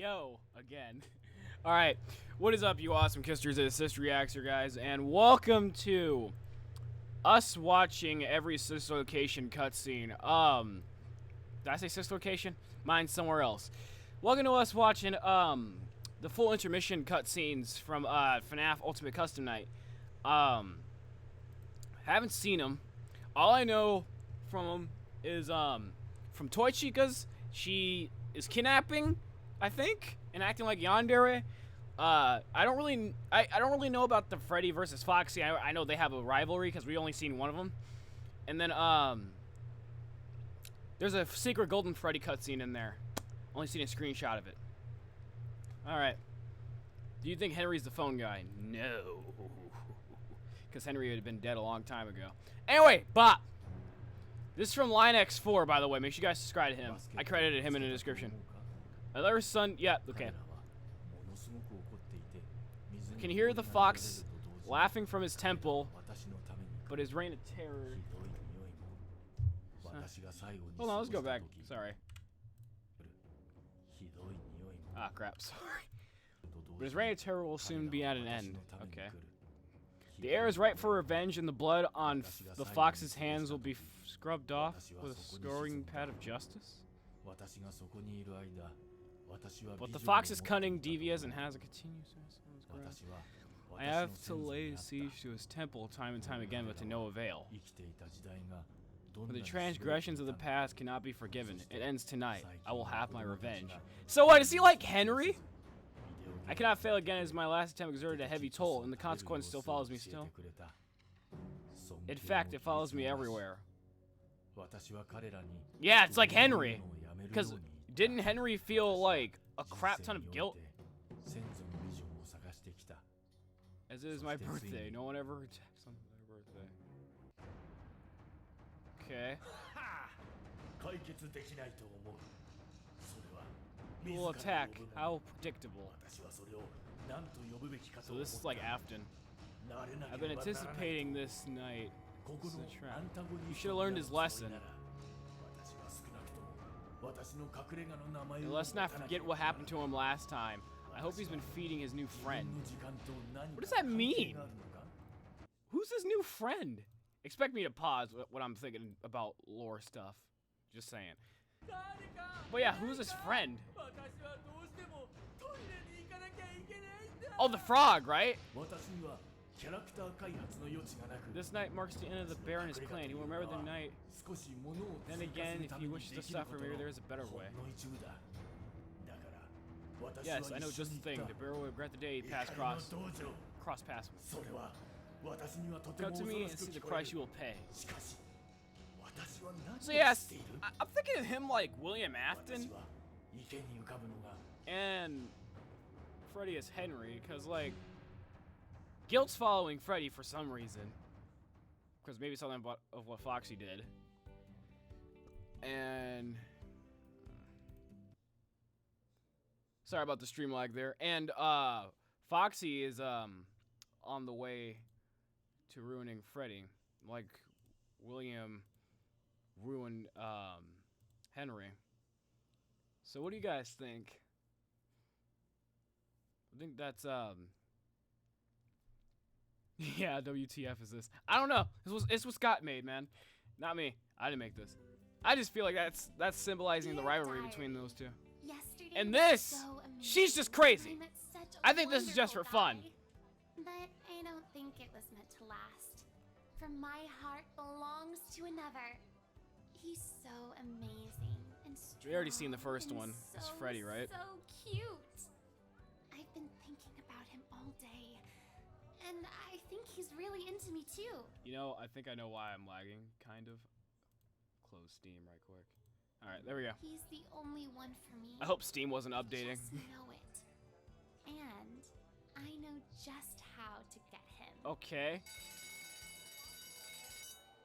Yo, again. Alright, what is up, you awesome kisters? It's CistReactZ, guys, and welcome to us watching every CistLocation cutscene. Did I say CistLocation? Mine's somewhere else. Welcome to us watching, the full intermission cutscenes from, FNAF Ultimate Custom Night. Haven't seen them. All I know from them is, from Toy Chica's, she is kidnapping, I think, and acting like yandere. I don't really know about the Freddy versus Foxy. I know they have a rivalry because we only seen one of them. And then there's a secret Golden Freddy cutscene in there. Only seen a screenshot of it. All right. Do you think Henry's the phone guy? No, because Henry would have been dead a long time ago. Anyway, Bop. This is from LineX4, by the way. Make sure you guys subscribe to him. I credited him in the description. Another son, yeah, okay. Can you hear the fox laughing from his temple, but his reign of terror... Hold on, let's go back. Sorry. Ah, crap, sorry. But his reign of terror will soon be at an end. Okay. The air is ripe for revenge, and the blood on the fox's hands will be scrubbed off with a scoring pad of justice. But the fox is cunning, devious, and has a continuous... I have to lay siege to his temple time and time again, but to no avail. For the transgressions of the past cannot be forgiven. It ends tonight. I will have my revenge. So what, is he like Henry? I cannot fail again as my last attempt exerted a heavy toll, and the consequence still follows me still. In fact, it follows me everywhere. Yeah, it's like Henry. Because didn't Henry feel like a crap ton of guilt? As it is my birthday. No one ever attacks on my birthday. Okay. Cool attack. How predictable. So this is like Afton. I've been anticipating this night. This is a trap. He should have learned his lesson. And let's not forget what happened to him last time. I hope he's been feeding his new friend. What does that mean? Who's his new friend? Expect me to pause when I'm thinking about lore stuff. Just saying. But yeah, who's his friend? Oh, the frog, right? This night marks the end of the Bear and his clan. He will remember the night. Then again, if he wishes to suffer, maybe there is a better way. Yes, I know just the thing. The Bear will regret the day he passed cross paths with me. Come to me and see the price you will pay. So yes, I'm thinking of him like William Afton. And Freddy as Henry, because like guilt's following Freddy for some reason. Because maybe something of what Foxy did. And sorry about the stream lag there. And Foxy is on the way to ruining Freddy, like William ruined Henry. So what do you guys think? I think that's yeah, WTF is this? I don't know. It's what Scott made, man. Not me. I didn't make this. I just feel like that's symbolizing the rivalry between those two. And this, she's just crazy. I think this is just for fun. But I don't think it was meant to last. For my heart belongs to another. He's so amazing and strong. We already seen the first one. It's Freddy, right? So cute. I've been thinking about him all day. And I think he's really into me too. You know, I think I know why I'm lagging, kind of. Close Steam right quick. Alright, there we go. He's the only one for me. I hope Steam wasn't updating. Just know it. And I know just how to get him. Okay.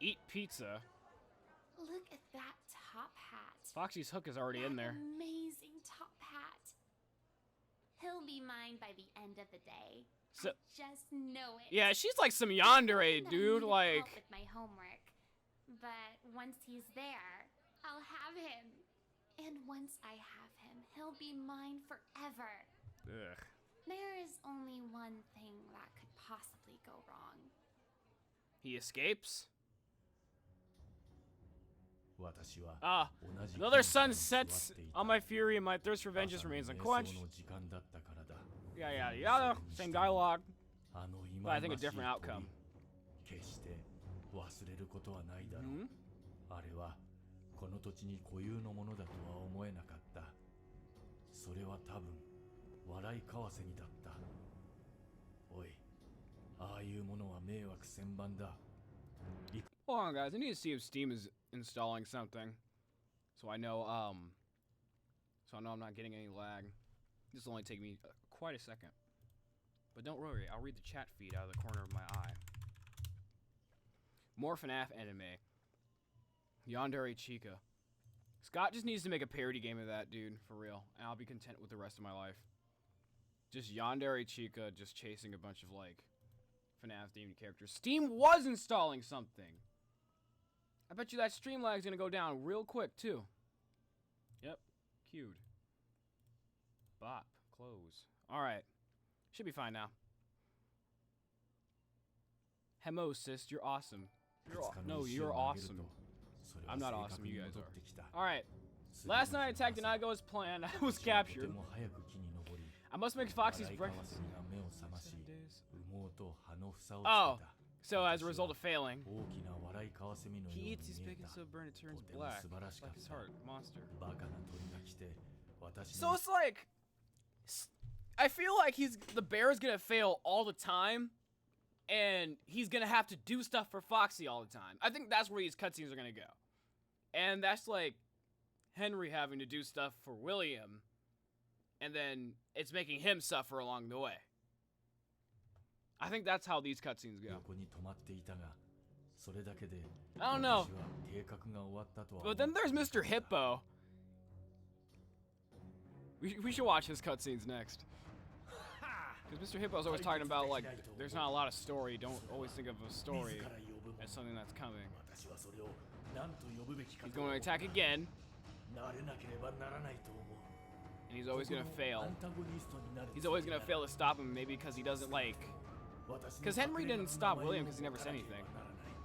Eat pizza. Look at that top hat. Foxy's hook is already in there. Amazing top hat. He'll be mine by the end of the day. So, I just know it. yeah, she's like some yandere, dude. Like, with my homework, but once he's there, I'll have him. And once I have him, he'll be mine forever. Ugh. There is only one thing that could possibly go wrong. He escapes? Ah, another sun sets on my fury and my thirst for vengeance remains unquenched. Yada yada yada. Same dialogue, but I think a different outcome. Hmm? あれはこの土地に固有のものだとは思えなかった。それは多分笑い交わせにだった。おい、ああいうものは迷惑千万だ。 Hold on, guys. I need to see if Steam is installing something, so I know I'm not getting any lag. This will only take me quite a second, but don't worry. I'll read the chat feed out of the corner of my eye. More FNAF anime. Yandere Chica. Scott just needs to make a parody game of that, dude, for real, and I'll be content with the rest of my life. Just Yandere Chica just chasing a bunch of, like, FNAF-themed characters. Steam was installing something! I bet you that stream lag's gonna go down real quick, too. Yep. Queued. Bop. Close. Alright. Should be fine now. Hemo, sis, you're awesome. You're awesome. I'm not awesome, you guys are. Alright. Last night I attacked Denigo as planned. I was captured. I must make Foxy's breakfast. Oh, so as a result of failing, he eats his bacon so burn it turns black, like his heart, monster. So it's like, I feel like the bear is gonna fail all the time, and he's gonna have to do stuff for Foxy all the time. I think that's where these cutscenes are gonna go. And that's like Henry having to do stuff for William, and then it's making him suffer along the way. I think that's how these cutscenes go. I don't know. But then there's Mr. Hippo. We should watch his cutscenes next. Because Mr. Hippo's always talking about, like, there's not a lot of story. Don't always think of a story as something that's coming. He's going to attack again. And he's always going to fail. He's always going to fail to stop him, maybe because he doesn't, like... Because Henry didn't stop William because he never said anything.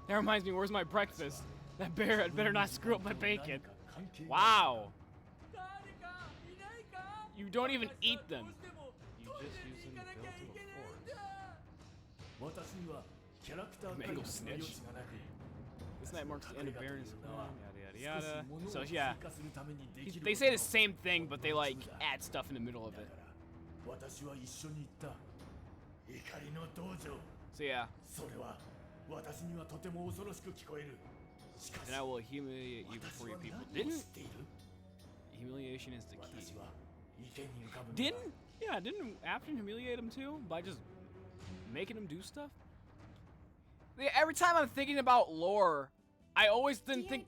That reminds me, where's my breakfast? That bear had better not screw up my bacon. Wow. You don't even eat them. You just use them to build to a fort. Mangle snitch. This night marks the end of Baron's yada yada yada. So yeah, they say the same thing, but they like add stuff in the middle of it. So yeah. And I will humiliate you before your people. Didn't humiliation is the key. Didn't Afton humiliate him too by just making him do stuff? Every time I'm thinking about lore, I always then think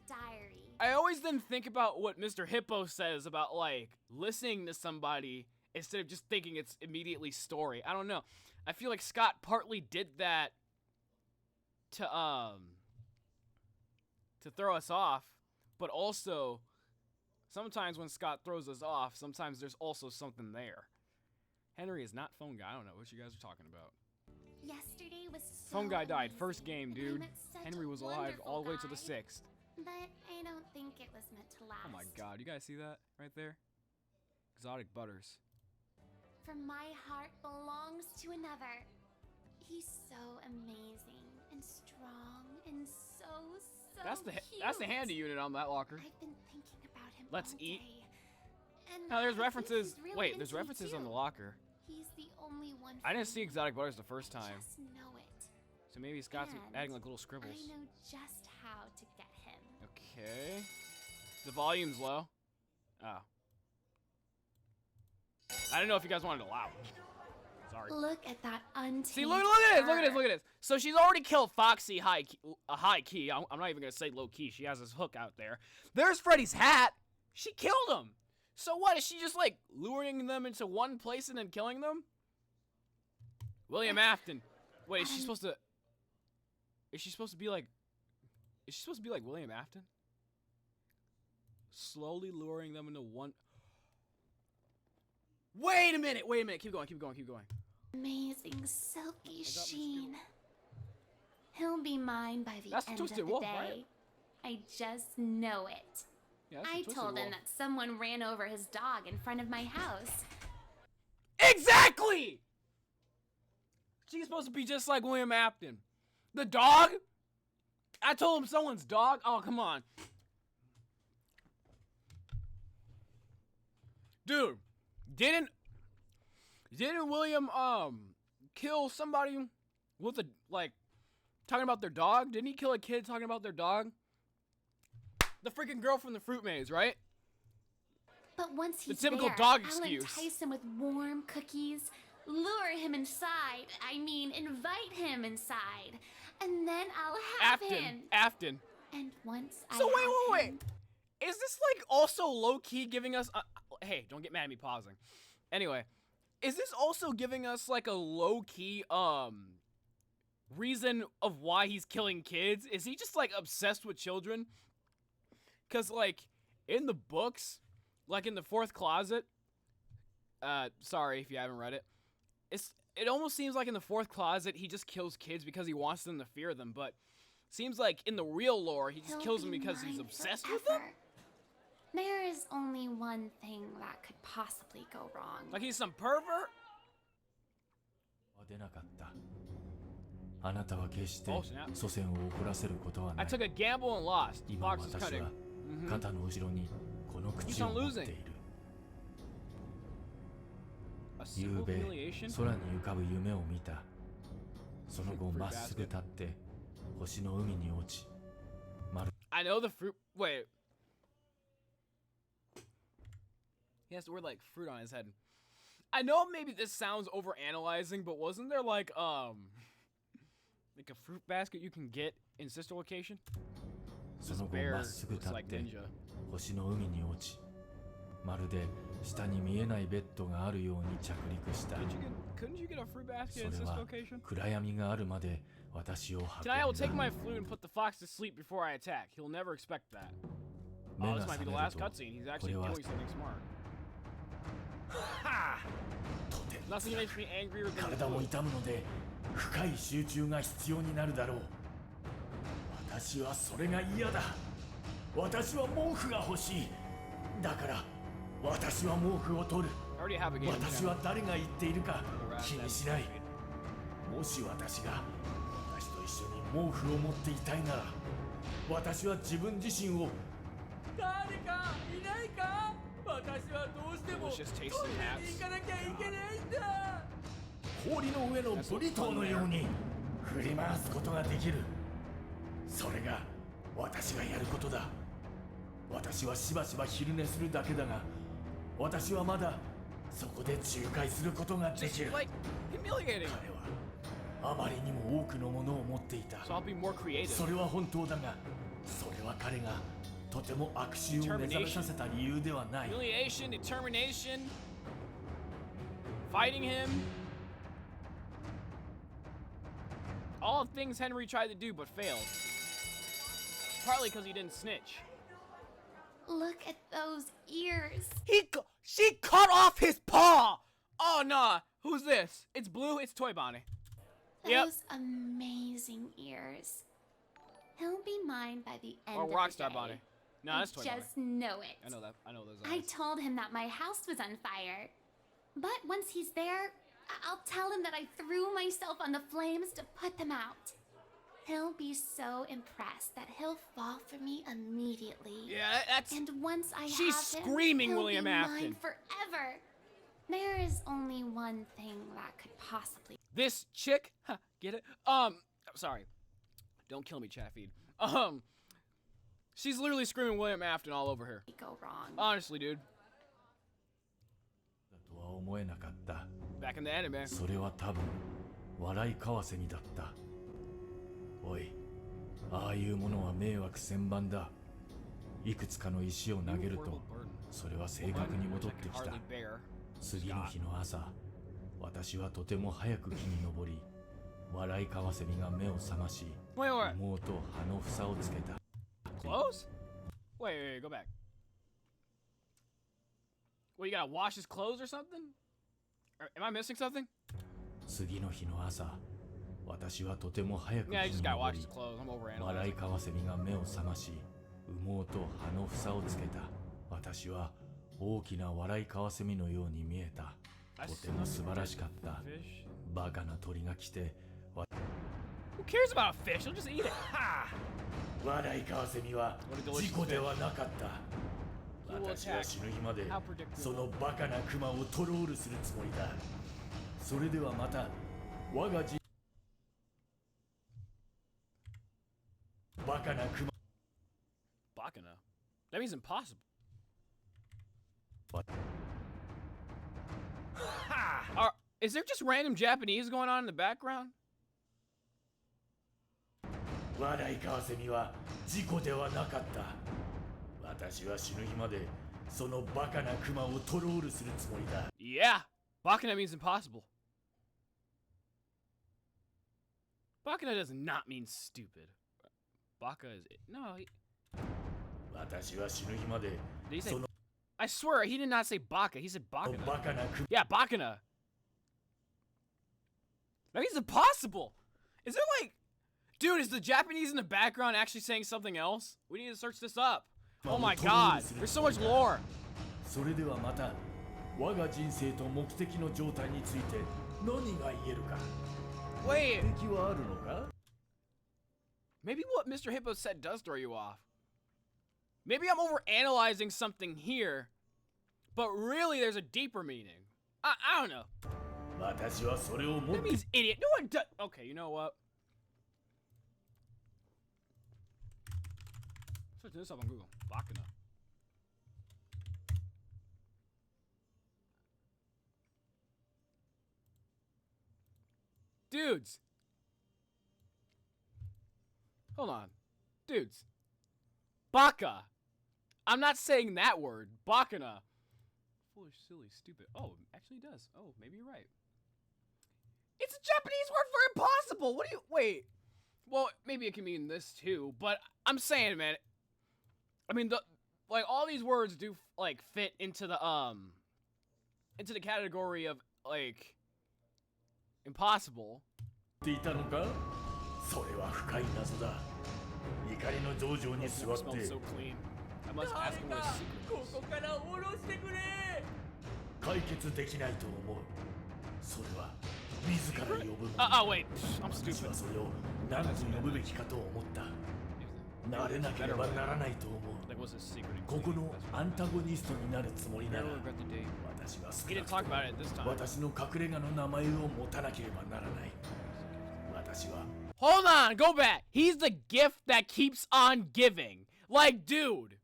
about what Mr. Hippo says about like listening to somebody instead of just thinking it's immediately story. I don't know. I feel like Scott partly did that to throw us off, but also sometimes when Scott throws us off, sometimes there's also something there. Henry is not phone guy. I don't know what you guys are talking about. Yesterday was so Phone guy died amazing, first game, and I dude. met such Henry a was alive all the way to the wonderful 6th. But I don't think it was meant to last. Oh my god, you guys see that right there? Exotic butters. For my heart belongs to another. He's so amazing and strong and so That's the handy unit on that locker. I've been thinking about him Let's all eat. day. And Now there's I think references. he's really Wait, there's into me references on too. the locker. He's the only one. I for didn't see me. exotic butters the first time, Just know it. so maybe Scott's And adding like little scribbles. I know just how to get him. Okay. The volume's low. Oh. I didn't know if you guys wanted it loud. Sorry. Look at that untamed. See, look at this. So she's already killed Foxy high key. I'm not even gonna say low key. She has this hook out there. There's Freddy's hat. She killed him. So what? Is she just like luring them into one place and then killing them? William Afton. Wait, is she supposed to? Is she supposed to be like? Is she supposed to be like William Afton? slowly luring them into one. Wait a minute. Keep going. Amazing silky sheen. He'll be mine by the That's end Twisted of the Wolf, day. right? I just know it. Yeah, that's I the Twisted told him Wolf. that someone ran over his dog in front of my house. Exactly! She's supposed to be just like William Afton. The dog? I told him someone's dog? Oh, come on. Dude, didn't William, kill somebody with a, like, talking about their dog? Didn't he kill a kid talking about their dog? The freaking girl from the fruit maze, right? But once he's typical there, dog I'll excuse. entice him with warm cookies, lure him inside. I mean, invite him inside. And then I'll have him. Afton. And once So I wait. him, Is this like also low-key giving us hey, don't get mad at me pausing. Anyway, is this also giving us like a low-key reason of why he's killing kids? Is he just like obsessed with children? Cuz like in the books, like in the Fourth Closet, sorry if you haven't read it. It almost seems like in the Fourth Closet he just kills kids because he wants them to fear them, but seems like in the real lore he just he'll kills them be because he's mine obsessed with them. forever. There is only one thing that could possibly go wrong. Like he's some pervert? 出なかった。あなたは決して Oh, snap. 祖先を怒らせることはな I い。 took a gamble and lost. 今 Fox is 私 cutting. は肩の後ろにこの口を持っている。 A 夕 simple べ humiliation? 空に浮かぶ夢を見た。その後まっすぐ立って星の海に落ち。 I know the fruit. Wait. He has the word like fruit on his head. I know maybe this sounds over analyzing, but wasn't there like a fruit basket you can get in Sister Location? その後 Bear まっすぐ looks 立っ like て ninja. 星の海に落ち。まるで下に見えないベッドがあるように着陸した。 Couldn't you get a fruit basket in それ Sister は Location? 暗闇があるまで私を運ん Tonight I will take だ。 my flute and put the fox to sleep before I attack. He'll never expect that. 目 Oh, が this might 覚 be め the る last と cutscene. He's actually これは doing something smart. Nothing makes me angrier than the 体も flute. 痛むので深い集中が必要になるだろう。私はそれが嫌だ。私は毛布が欲しい。だから私は毛布を取る。 I already have a game 私 channel. は誰が言っているか Rather 気に than しない。 animated. もし私が私と一緒に毛布を持っていたいなら私は自分自身を誰かいないか私はどうしても It was just tasting トイレに hats. 行かなきゃいけないんだ氷の上のブリトーのように振り回すことができるそれが私がやることだ私はしばしば昼寝するだけだが私はまだそこで仲介することができ Just る like humiliating. 彼はあまりにも多くのものを持っていた So I'll be more creative. それは本当だがそれは彼がとても悪習を目覚めさせた理由ではない Humiliation, determination, fighting him. All things Henry tried to do but failed. Partly because he didn't snitch. Look at those ears. She cut off his paw! Oh, nah. Who's this? It's Blue, it's Toy Bonnie. Those Yep. amazing ears. He'll be mine by the end Or of the Rockstar day. Bonnie. No, I that's Toy Bonnie. just know it. I know that. I know those I eyes. told him that my house was on fire. But once he's there, I'll tell him that I threw myself on the flames to put them out. He'll be so impressed that he'll fall for me immediately. Yeah, that's... And once I She's have screaming him, he'll William be Afton. mine forever. There is only one thing that could possibly This chick, huh, get it? Sorry. Don't kill me, chat feed. She's literally screaming William Afton all over her. go wrong. Honestly, dude. だとは思えなかった Back in the anime. それは多分笑い交わせにだったおいああいうものは迷惑千万だいくつかの石を投げるとそれは正確に戻ってきた Hardly bear. 次の日の朝私はとても早く木に登り笑いカワセミが目を覚まし Wait, wait, 妹葉の房をつけた close? Wait, go back. Well, you gotta wash his clothes or something? Or, am I missing something? 次の日の朝、私はとても早く Yeah, I 日 just に gotta 昇 wash り his clothes. I'm 笑い overanalyzing. カワセミが目を覚まし、羽毛と葉の房をつけた。私は大きな笑いカワセミのように見えた。とても素晴らしかった。バカな鳥が来て、Who cares about a fish? He'll just eat it. 笑いカワセミは事故ではなかった。私は死ぬ日までそのバカなクマをトロールするつもりだ。それではまた我が人バカなクマ Bakana? That means impossible. Is there just random Japanese going on in the background? 笑いカワセミは事故ではなかった。私は死ぬ日までそのバカなクマをトロールするつもりだ。Yeah, Bakana means impossible. Bakana does not mean stupid. Baka is it? No. 私は死ぬ日まで Did he say? その I swear he did not say Baka. He said バ Bakana. カなク Yeah, Bakana. That means impossible. Is it like, dude? Is the Japanese in the background actually saying something else? We need to search this up. Oh my God, there's so much lore. それではまた我が人生と目的の状態について何が言えるか。 Wait, 目的はあるのか？ maybe what Mr. Hippo said does throw you off. Maybe I'm overanalyzing something here, but really there's a deeper meaning. I don't know. 私はそれを持っ That て means idiot. No one does. Okay, you know what? Search this up on Google. Bakana. Dudes. Hold on. Dudes. Baka. I'm not saying that word. Bakana. Foolish, silly, stupid. Oh, actually it does. Oh, maybe you're right. It's a Japanese word for impossible. What do you... Wait. Well, maybe it can mean this too, but I'm saying, man. I mean, like, all these words do, like, fit into the category of, like, impossible. ていたのか？それは深い謎だ。怒りの道場に座 It っ smells て so clean. I must ask him where his secret is. ここから下ろしてくれ。解決できないと思う。それは自ら呼ぶ。Oh, wait. I'm 私 stupid. はそれを何と呼ぶべきかと思った。慣れなければならないと思う。 Like, what's his secret ここのアンタゴニストになるつもりなら Never regret the day. 私は He 少な didn't く talk とも about it this time. 私の隠れ家の名前を持たなければならない。私は Hold on, go back. He's the gift that keeps on giving. Like, dude.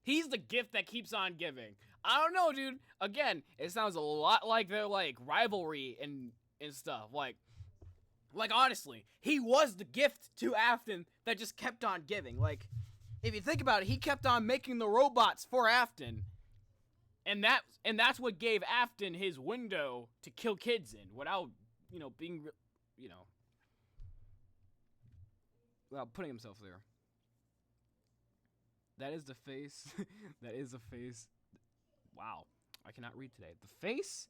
He's the gift that keeps on giving. I don't know, dude. Again, it sounds a lot like their, like, rivalry and stuff. Like, honestly, he was the gift to Afton that just kept on giving. Like, if you think about it, he kept on making the robots for Afton. And that's what gave Afton his window to kill kids in without, you know, being, you know, without putting himself there. That is the face. That is a face. Wow. I cannot read today. The face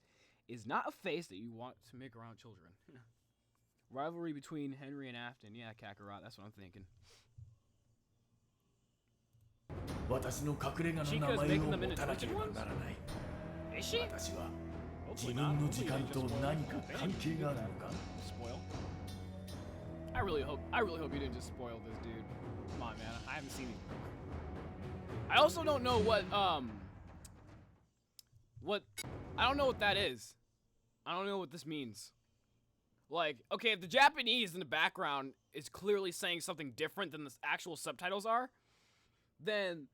is not a face that you want to make around children. Rivalry between Henry and Afton. Yeah, Kakarot. That's what I'm thinking. 私の隠れ家の名前を持たなければならない。 Is she? 私は Hopefully 自 not. 分の時 Hopefully 間 they と just spoil 何 the か whole thing. 関係があるのか？ Spoil. I really hope you didn't just spoil this dude. Come on, man. I haven't seen it. I also don't know what I don't know what that is. I don't know what this means. Like, okay, if the Japanese in the background is clearly saying something different than the actual subtitles are, then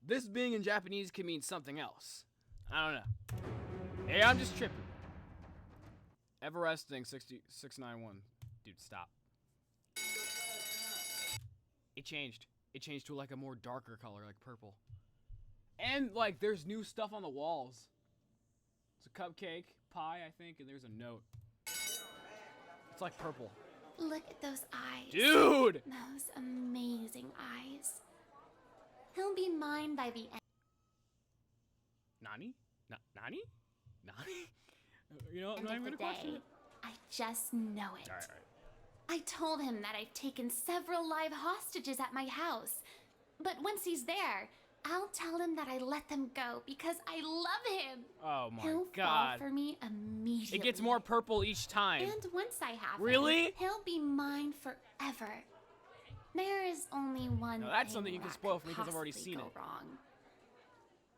this being in Japanese can mean something else. I don't know. Hey, I'm just tripping. Everesting 691. Dude, stop. It changed. It changed to like a more darker color, like purple. And like there's new stuff on the walls. It's a cupcake, pie, I think, and there's a note. It's like purple. Look at those eyes. Dude! Those amazing eyes. He'll be mine by the end. Nani? Nani? Nani? You know, I'm End not of even the gonna question day, it. I just know it. Alright. I told him that I've taken several live hostages at my house. But once he's there, I'll tell him that I let them go because I love him. Oh my He'll god. fall for me immediately. It gets more purple each time. And once I have Really? him, he'll be mine forever. There is only one Now that's thing something you can that spoil could for me because I've already possibly seen go it. wrong.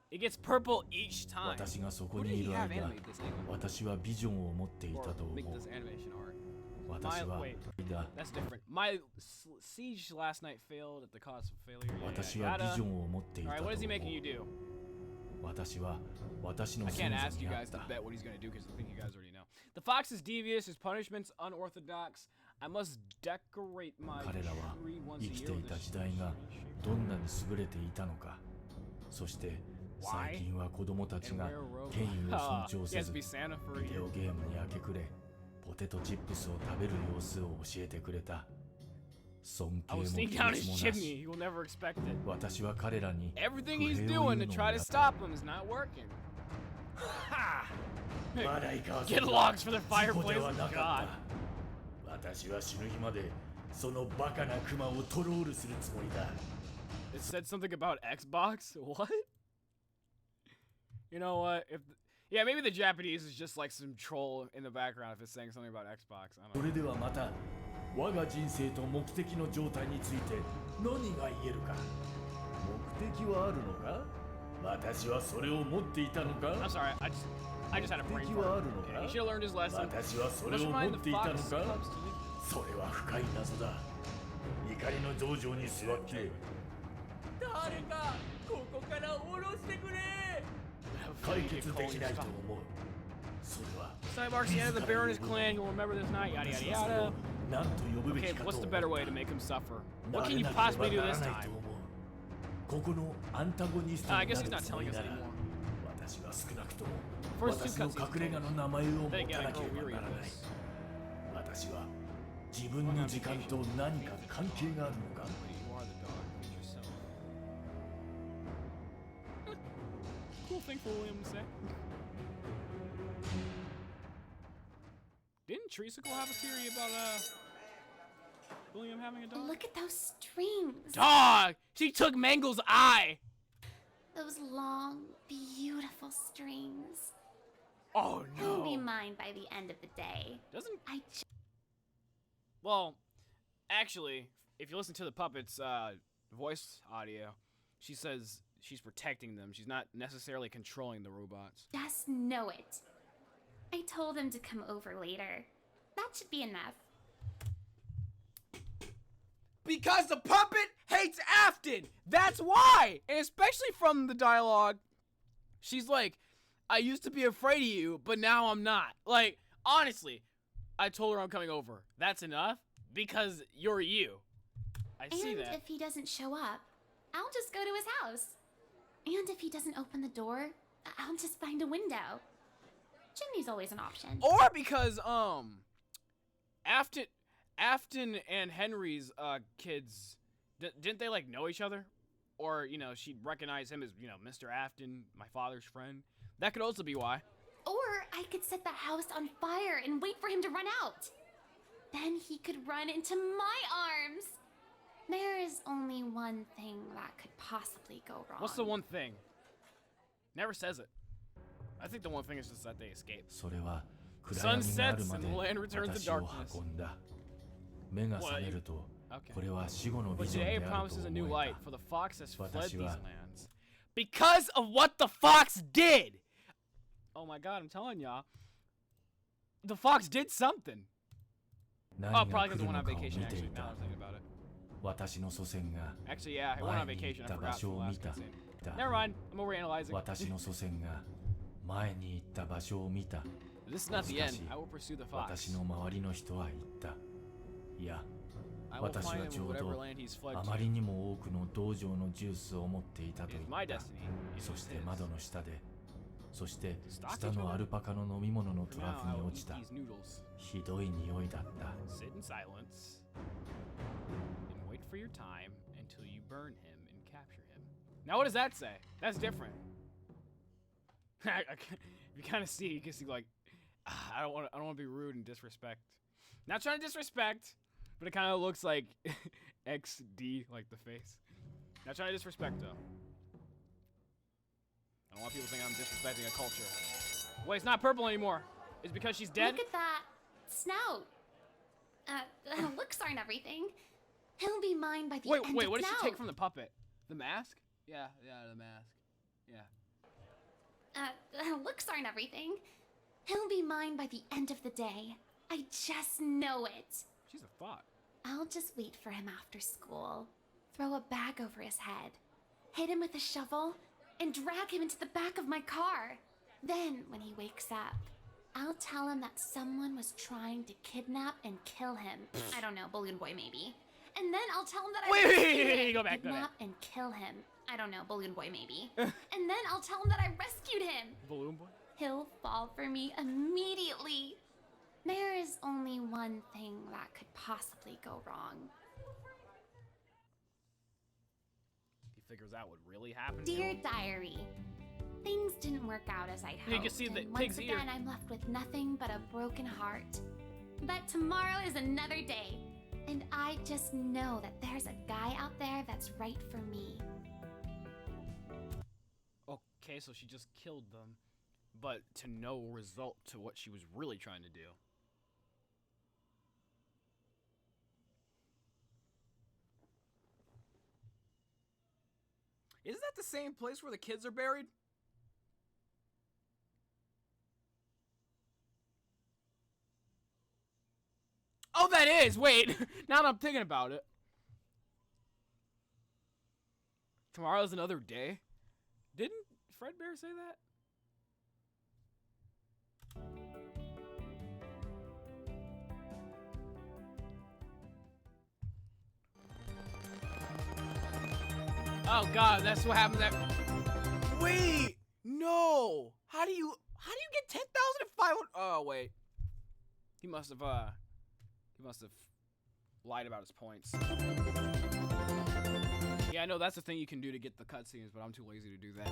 It gets purple each time. 私がそこ Who に did い he る have 間 animate this anyway? 私はビジョンを持っていた Or と思 make う this animation art. 私は wait. だ That's different. My siege last night failed at the cost of failure. 私はビジョンを持っていた Alright, と what 思 is う he making you do? 私は私の I 先 can't 祖 ask you にあっ guys to た bet what he's gonna do because I think you guys already know. The fox is devious, his punishment's unorthodox. I must decorate my 彼らは tree once 生 a き year てい with た a 時代がどんなに優れていたのかそして最近は子供たち and が wear a robe. 権威を尊重 He せ has ず to be Santa for a ビデ year. オゲームに明け暮れポテトチップスを食べる様子を教えてくれた尊敬 I も will 気 sneak down 持 his ちもな chimney. し He will never expect it. 私は彼らに Everything 不 he's 平を doing 言 to うのを try や to った stop him is not working. Ha! 笑いかわせ Get た logs for the 事故で fireplace. はな God. かった私は死ぬ日までそのバカなクマをトロールするつもりだ It said something about Xbox? What? You know what? Yeah, maybe the Japanese is just like some troll in the background if it's saying something about Xbox. I そ don't know. れではまた我が人生と目的の状態について何が言えるか目的はあるのか私はそれを持っていたのか I'm sorry, I just had a brain 目的はあ fart. るの Yeah, か he should have learned his lesson. 私はそれ Let's を持 remind っ the ていたの fox か cubs to leave. それは深い謎だ怒りの道場に座って誰かここから下ろしてくれ解決できないと思うそれは Cyborg's the end of the Baroness clan. He'll remember this night. Yada yada 私はそれを yada. 何と呼ぶべ Okay, きかと what's 思 the った better way to make him suffer? な What れ can you なければ possibly do なら this ない time? と思うここのアンタゴニスト I にな guess る he's not つも telling り us なら anymore. 私は少なくとも First two 私の cutscenes 隠れ家の名前を持 Then た again, な I け grow れば weary な of らない this. 私は自分の時間と何か関係があるのか You are the dog. Be yourself. Cool thing for William to say. Didn't Treesicle have a theory about William having a dog? Look at those strings. Dog! She took Mangle's eye! Those long, beautiful strings. Oh He'll be no. mine by the end of the day. Doesn't I well, actually, if you listen to the puppet's voice audio, she says she's protecting them. She's not necessarily controlling the robots. just know it. I told him to come over later. That should be enough. Because the puppet hates Afton! That's why! And especially from the dialogue, she's like, I used to be afraid of you, but now I'm not. Like, honestly, I told her I'm coming over. That's enough? Because you're you. I see And that. if he doesn't show up, I'll just go to his house. And if he doesn't open the door, I'll just find a window. Chimney's always an option. Or because, Afton and Henry's, kids, didn't they, like, know each other? Or, you know, she'd recognize him as, you know, Mr. Afton, my father's friend. That could also be why. Or I could set the house on fire and wait for him to run out. Then he could run into my arms. There is only one thing that could possibly go wrong. What's the one thing? Never says it. I think the one thing is just that they escape. それは暗 Sun 闇がある sets まで and land returns to 私を darkness. 運んだ目が覚めると Okay. これは死後の But ビジョン today で it あると promises a new 思 light, え for the fox has fled these 私は lands. Because of what the fox did! Oh my god, I'm telling y'all. The fox did something. た Oh, 何 probably が because 来 it る went の on かを vacation, 見てい actually, now た I'm thinking about it. 私の祖先が Actually, yeah, it went 前 on に行 vacation. っ I た場 forgot 所 the を見 last た cutscene. だ Never mind, I'm overanalyzing. 私の祖先が前に行った場所を見た This is not the しか end. し I will pursue the 私 fox. の周りの人は言ったいや I will 私 find は him ち in ょう whatever ど land he's fled あ to. まりにも多くの道場のジュースを持っていたと It 言 is っ my た destiny. It そ was して his. 窓の下でそしてス下のアルパカの飲み物の For トラ now, フ I に will 落ち eat た these noodles. ひどい匂いだった Sit in silence and wait for your time until you burn him and capture him. Now, what does that say? That's different. You kind of see, you can see like, I don't want to be rude and disrespect. Not trying to disrespect, but it kind of looks like XD, like the face. Not trying to disrespect though. I don't want people to think I'm disrespecting a culture. Wait, it's not purple anymore. It's because she's dead? Look at that snout. Looks aren't everything. He'll be mine by the end of Wait, what did snout. she take from the puppet? The mask? Yeah, the mask. Yeah. Looks aren't everything. He'll be mine by the end of the day. I just know it. She's a thought. I'll just wait for him after school. Throw a bag over his head. Hit him with a shovel. And drag him into the back of my car. Then, when he wakes up, I'll tell him that someone was trying to kidnap and kill him. I don't know, Balloon Boy maybe. And then I'll tell him that I rescued him. Go back to that. Kidnap and kill him. I don't know, Balloon Boy maybe. And then I'll tell him that I rescued him. Balloon Boy? He'll fall for me immediately. There is only one thing that could possibly go wrong. He figures out what really happened. Dear Diary, things didn't work out as I'd hoped. You can see the and pig's once ear. again, I'm left with nothing but a broken heart. But tomorrow is another day, and I just know that there's a guy out there that's right for me. Okay, so she just killed them, but to no result to what she was really trying to do. Isn't that the same place where the kids are buried? Oh, that is! Wait! Now that I'm thinking about it. Tomorrow's another day? Didn't Fredbear say that? Oh god, that's what happens at. Wait! No! How do you get 10,500? Oh wait. He must have lied about his points. Yeah, I know that's the thing you can do to get the cutscenes, but I'm too lazy to do that.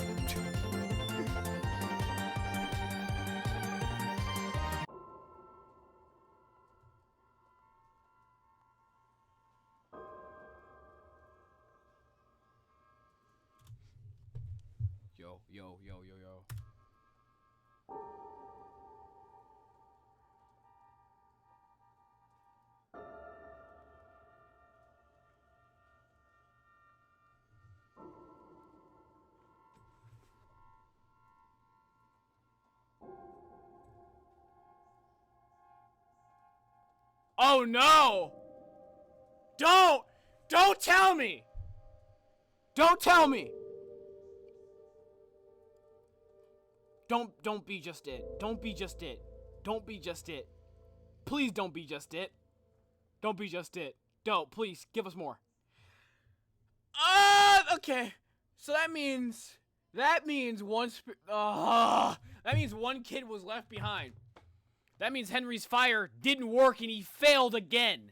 Yo. Oh no! Don't tell me! Don't tell me! Don't be just it. Don't be just it. Don't be just it. Please don't be just it. Don't be just it. Don't, please, give us more. Okay. So that means one kid was left behind. That means Henry's fire didn't work and he failed again.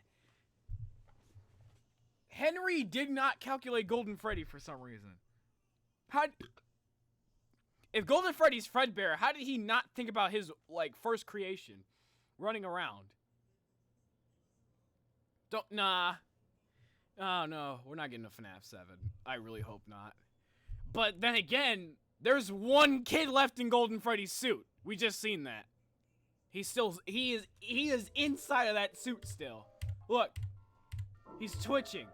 Henry did not calculate Golden Freddy for some reason. If Golden Freddy's Fredbear, how did he not think about his, first creation? Running around. Nah. Oh, no. We're not getting a FNAF 7. I really hope not. But then again, there's one kid left in Golden Freddy's suit. We just seen that. He is inside of that suit still. Look. He's twitching.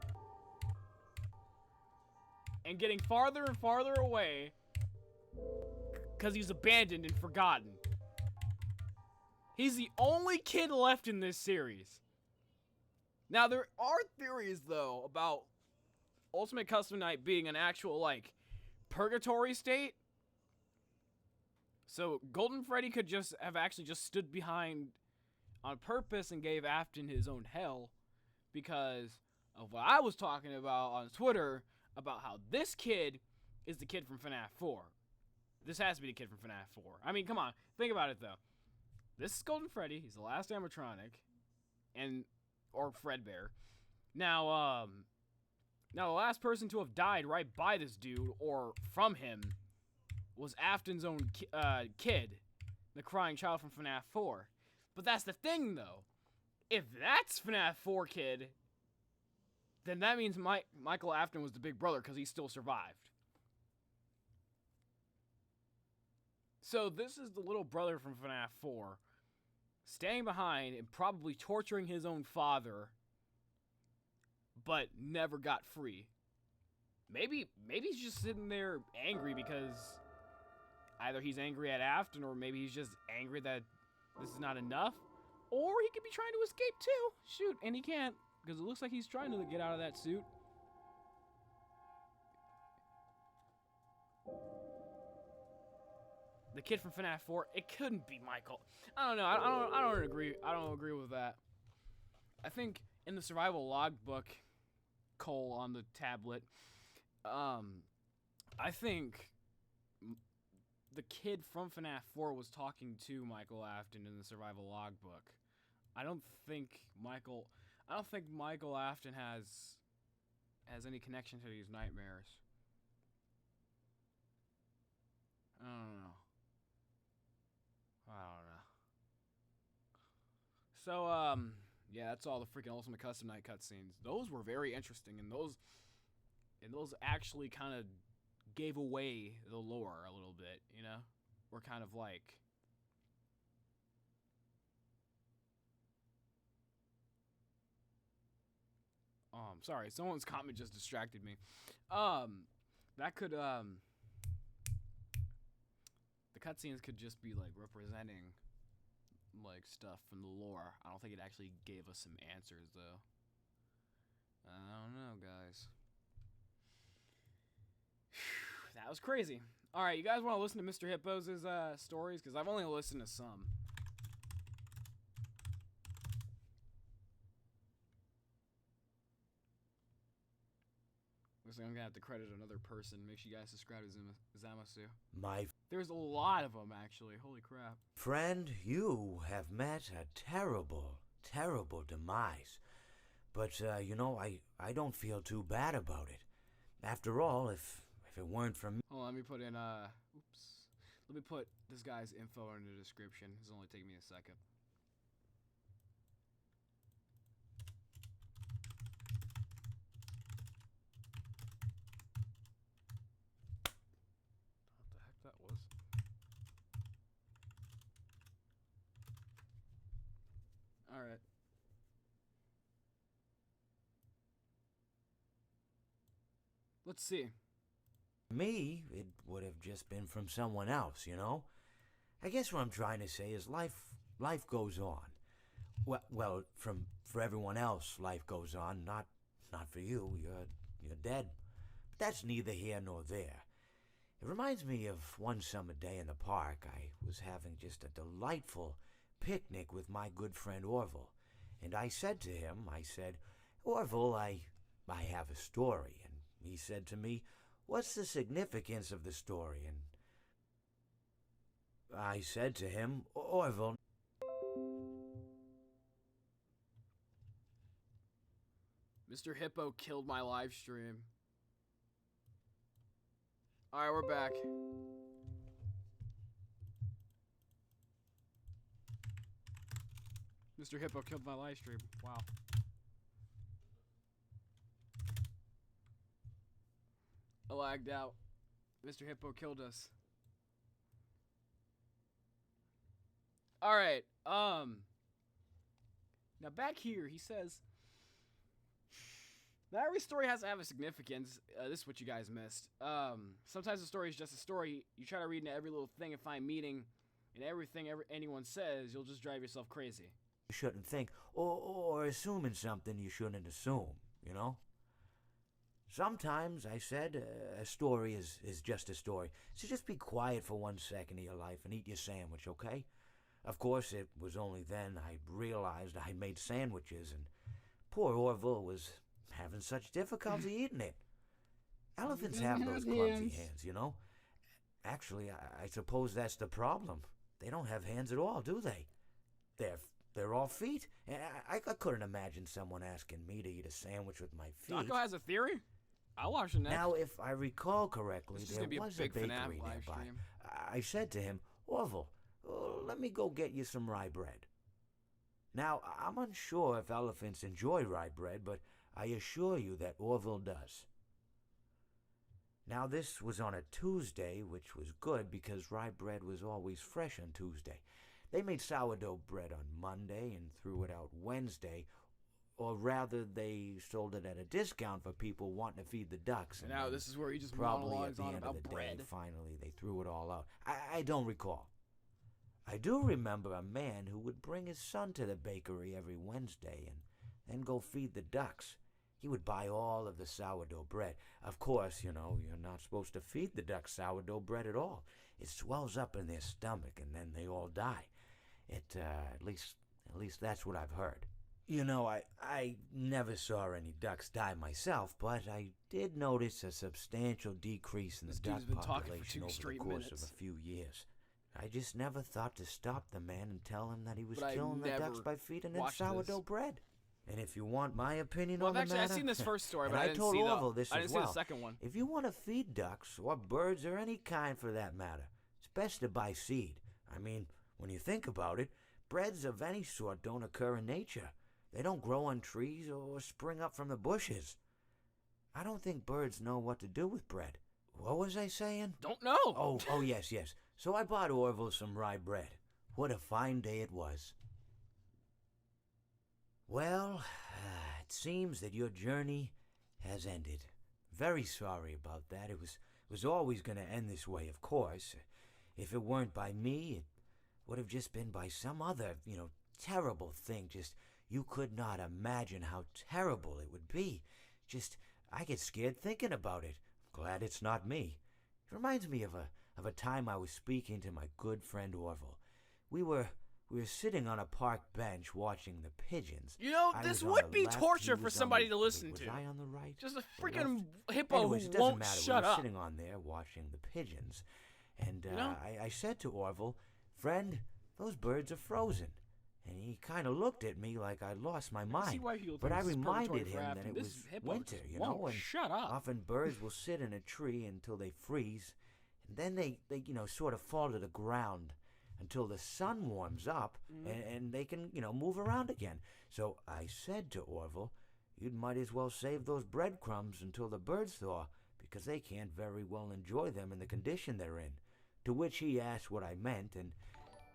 And getting farther and farther away. Because he's abandoned and forgotten. He's the only kid left in this series. Now, there are theories, though, about Ultimate Custom Night being an actual, purgatory state. So, Golden Freddy could have actually stood behind on purpose and gave Afton his own hell. Because of what I was talking about on Twitter, about how this kid is the kid from FNAF 4. This has to be the kid from FNAF 4. I mean, come on. Think about it, though. This is Golden Freddy. He's the last animatronic. Or Fredbear. Now, the last person to have died right by this dude, or from him, was Afton's own kid, the crying child from FNAF 4. But that's the thing, though. If that's FNAF 4 kid, then that means Michael Afton was the big brother because he still survived. So this is the little brother from FNAF 4, staying behind and probably torturing his own father, but never got free. Maybe he's just sitting there angry because either he's angry at Afton or maybe he's just angry that this is not enough. Or he could be trying to escape too. Shoot, and he can't because it looks like he's trying to get out of that suit. The kid from FNAF 4, it couldn't be Michael. I don't know. I don't agree. I don't agree with that. I think in the survival logbook, Cole on the tablet, I think the kid from FNAF 4 was talking to Michael Afton in the survival logbook. I don't think Michael Afton has any connection to these nightmares. I don't know. So, yeah, that's all the freaking Ultimate Custom Night cutscenes. Those were very interesting, and those actually kind of gave away the lore a little bit, you know? We're kind of like... sorry, someone's comment just distracted me. That could, the cutscenes could just be, like, representing, like, stuff from the lore. I don't think it actually gave us some answers, though. I don't know, guys. That was crazy. Alright, you guys want to listen to Mr. Hippo's stories? Because I've only listened to some. Looks like I'm going to have to credit another person. Make sure you guys subscribe to Zamasu. There's a lot of them, actually. Holy crap. Friend, you have met a terrible, terrible demise. But, you know, I don't feel too bad about it. After all, if it weren't for me... Hold on, let me put in, oops. Let me put this guy's info in the description. This will only take me a second. What the heck that was? Alright. Let's see. Me, it would have just been from someone else, you know? I guess what I'm trying to say is life goes on. Well, for everyone else, life goes on. Not for you. You're dead. But that's neither here nor there. It reminds me of one summer day in the park. I was having just a delightful picnic with my good friend Orville. And I said to him, Orville, I have a story. And he said to me, what's the significance of the story? And I said to him, Orville... Mr. Hippo killed my live stream. Alright, we're back. Mr. Hippo killed my live stream. Wow. I lagged out. Mr. Hippo killed us. Alright, now back here, he says... Now every story has to have a significance. This is what you guys missed. Sometimes the story is just a story. You try to read into every little thing and find meaning in everything anyone says, you'll just drive yourself crazy. You shouldn't think, or assuming something you shouldn't assume, you know? Sometimes, I said, a story is just a story. So just be quiet for 1 second of your life and eat your sandwich, okay? Of course, it was only then I realized I made sandwiches, and poor Orville was having such difficulty eating it. Elephants have those clumsy hands, you know? Actually, I suppose that's the problem. They don't have hands at all, do they? They're all feet. And I couldn't imagine someone asking me to eat a sandwich with my feet. Taco has a theory? I'll watch the next. Now, if I recall correctly, This is there gonna be a was a big bakery FNAF live nearby. stream. I said to him, Orville, let me go get you some rye bread. Now, I'm unsure if elephants enjoy rye bread, but I assure you that Orville does. Now, this was on a Tuesday, which was good because rye bread was always fresh on Tuesday. They made sourdough bread on Monday and threw it out Wednesday, or rather, they sold it at a discount for people wanting to feed the ducks. And now this is where he just probably at monologues the on end about of the bread. day, finally, they threw it all out. I don't recall. I do remember a man who would bring his son to the bakery every Wednesday and then go feed the ducks. He would buy all of the sourdough bread. Of course, you're not supposed to feed the ducks sourdough bread at all. It swells up in their stomach and then they all die. At least that's what I've heard. I never saw any ducks die myself, but I did notice a substantial decrease in the duck population over the course of a few years. I just never thought to stop the man and tell him that he was killing the ducks by feeding them sourdough bread. And if you want my opinion on the matter, I've seen this first story, but I didn't told see Orville this I as didn't well. see the second one. If you want to feed ducks or birds or any kind for that matter, it's best to buy seed. I mean, when you think about it, breads of any sort don't occur in nature. They don't grow on trees or spring up from the bushes. I don't think birds know what to do with bread. What was I saying? Don't know. Oh, yes. So I bought Orville some rye bread. What a fine day it was. Well, it seems that your journey has ended. Very sorry about that. It was always going to end this way, of course. If it weren't by me, it would have just been by some other, terrible thing. Just, you could not imagine how terrible it would be. Just, I get scared thinking about it. Glad it's not me. It reminds me of a time I was speaking to my good friend Orville. We were sitting on a park bench watching the pigeons. This would be torture for somebody to listen to. Was I on the right? Just a freaking hippo Anyways, who it doesn't won't matter. shut we were up. sitting on there watching the pigeons. And I said to Orville, friend, those birds are frozen. And he kind of looked at me like I lost my mind. But I reminded him that it was winter, and shut up. Often birds will sit in a tree until they freeze, and then they sort of fall to the ground until the sun warms up, and they can, move around again. So I said to Orville, you might as well save those breadcrumbs until the birds thaw, because they can't very well enjoy them in the condition they're in. To which he asked what I meant, and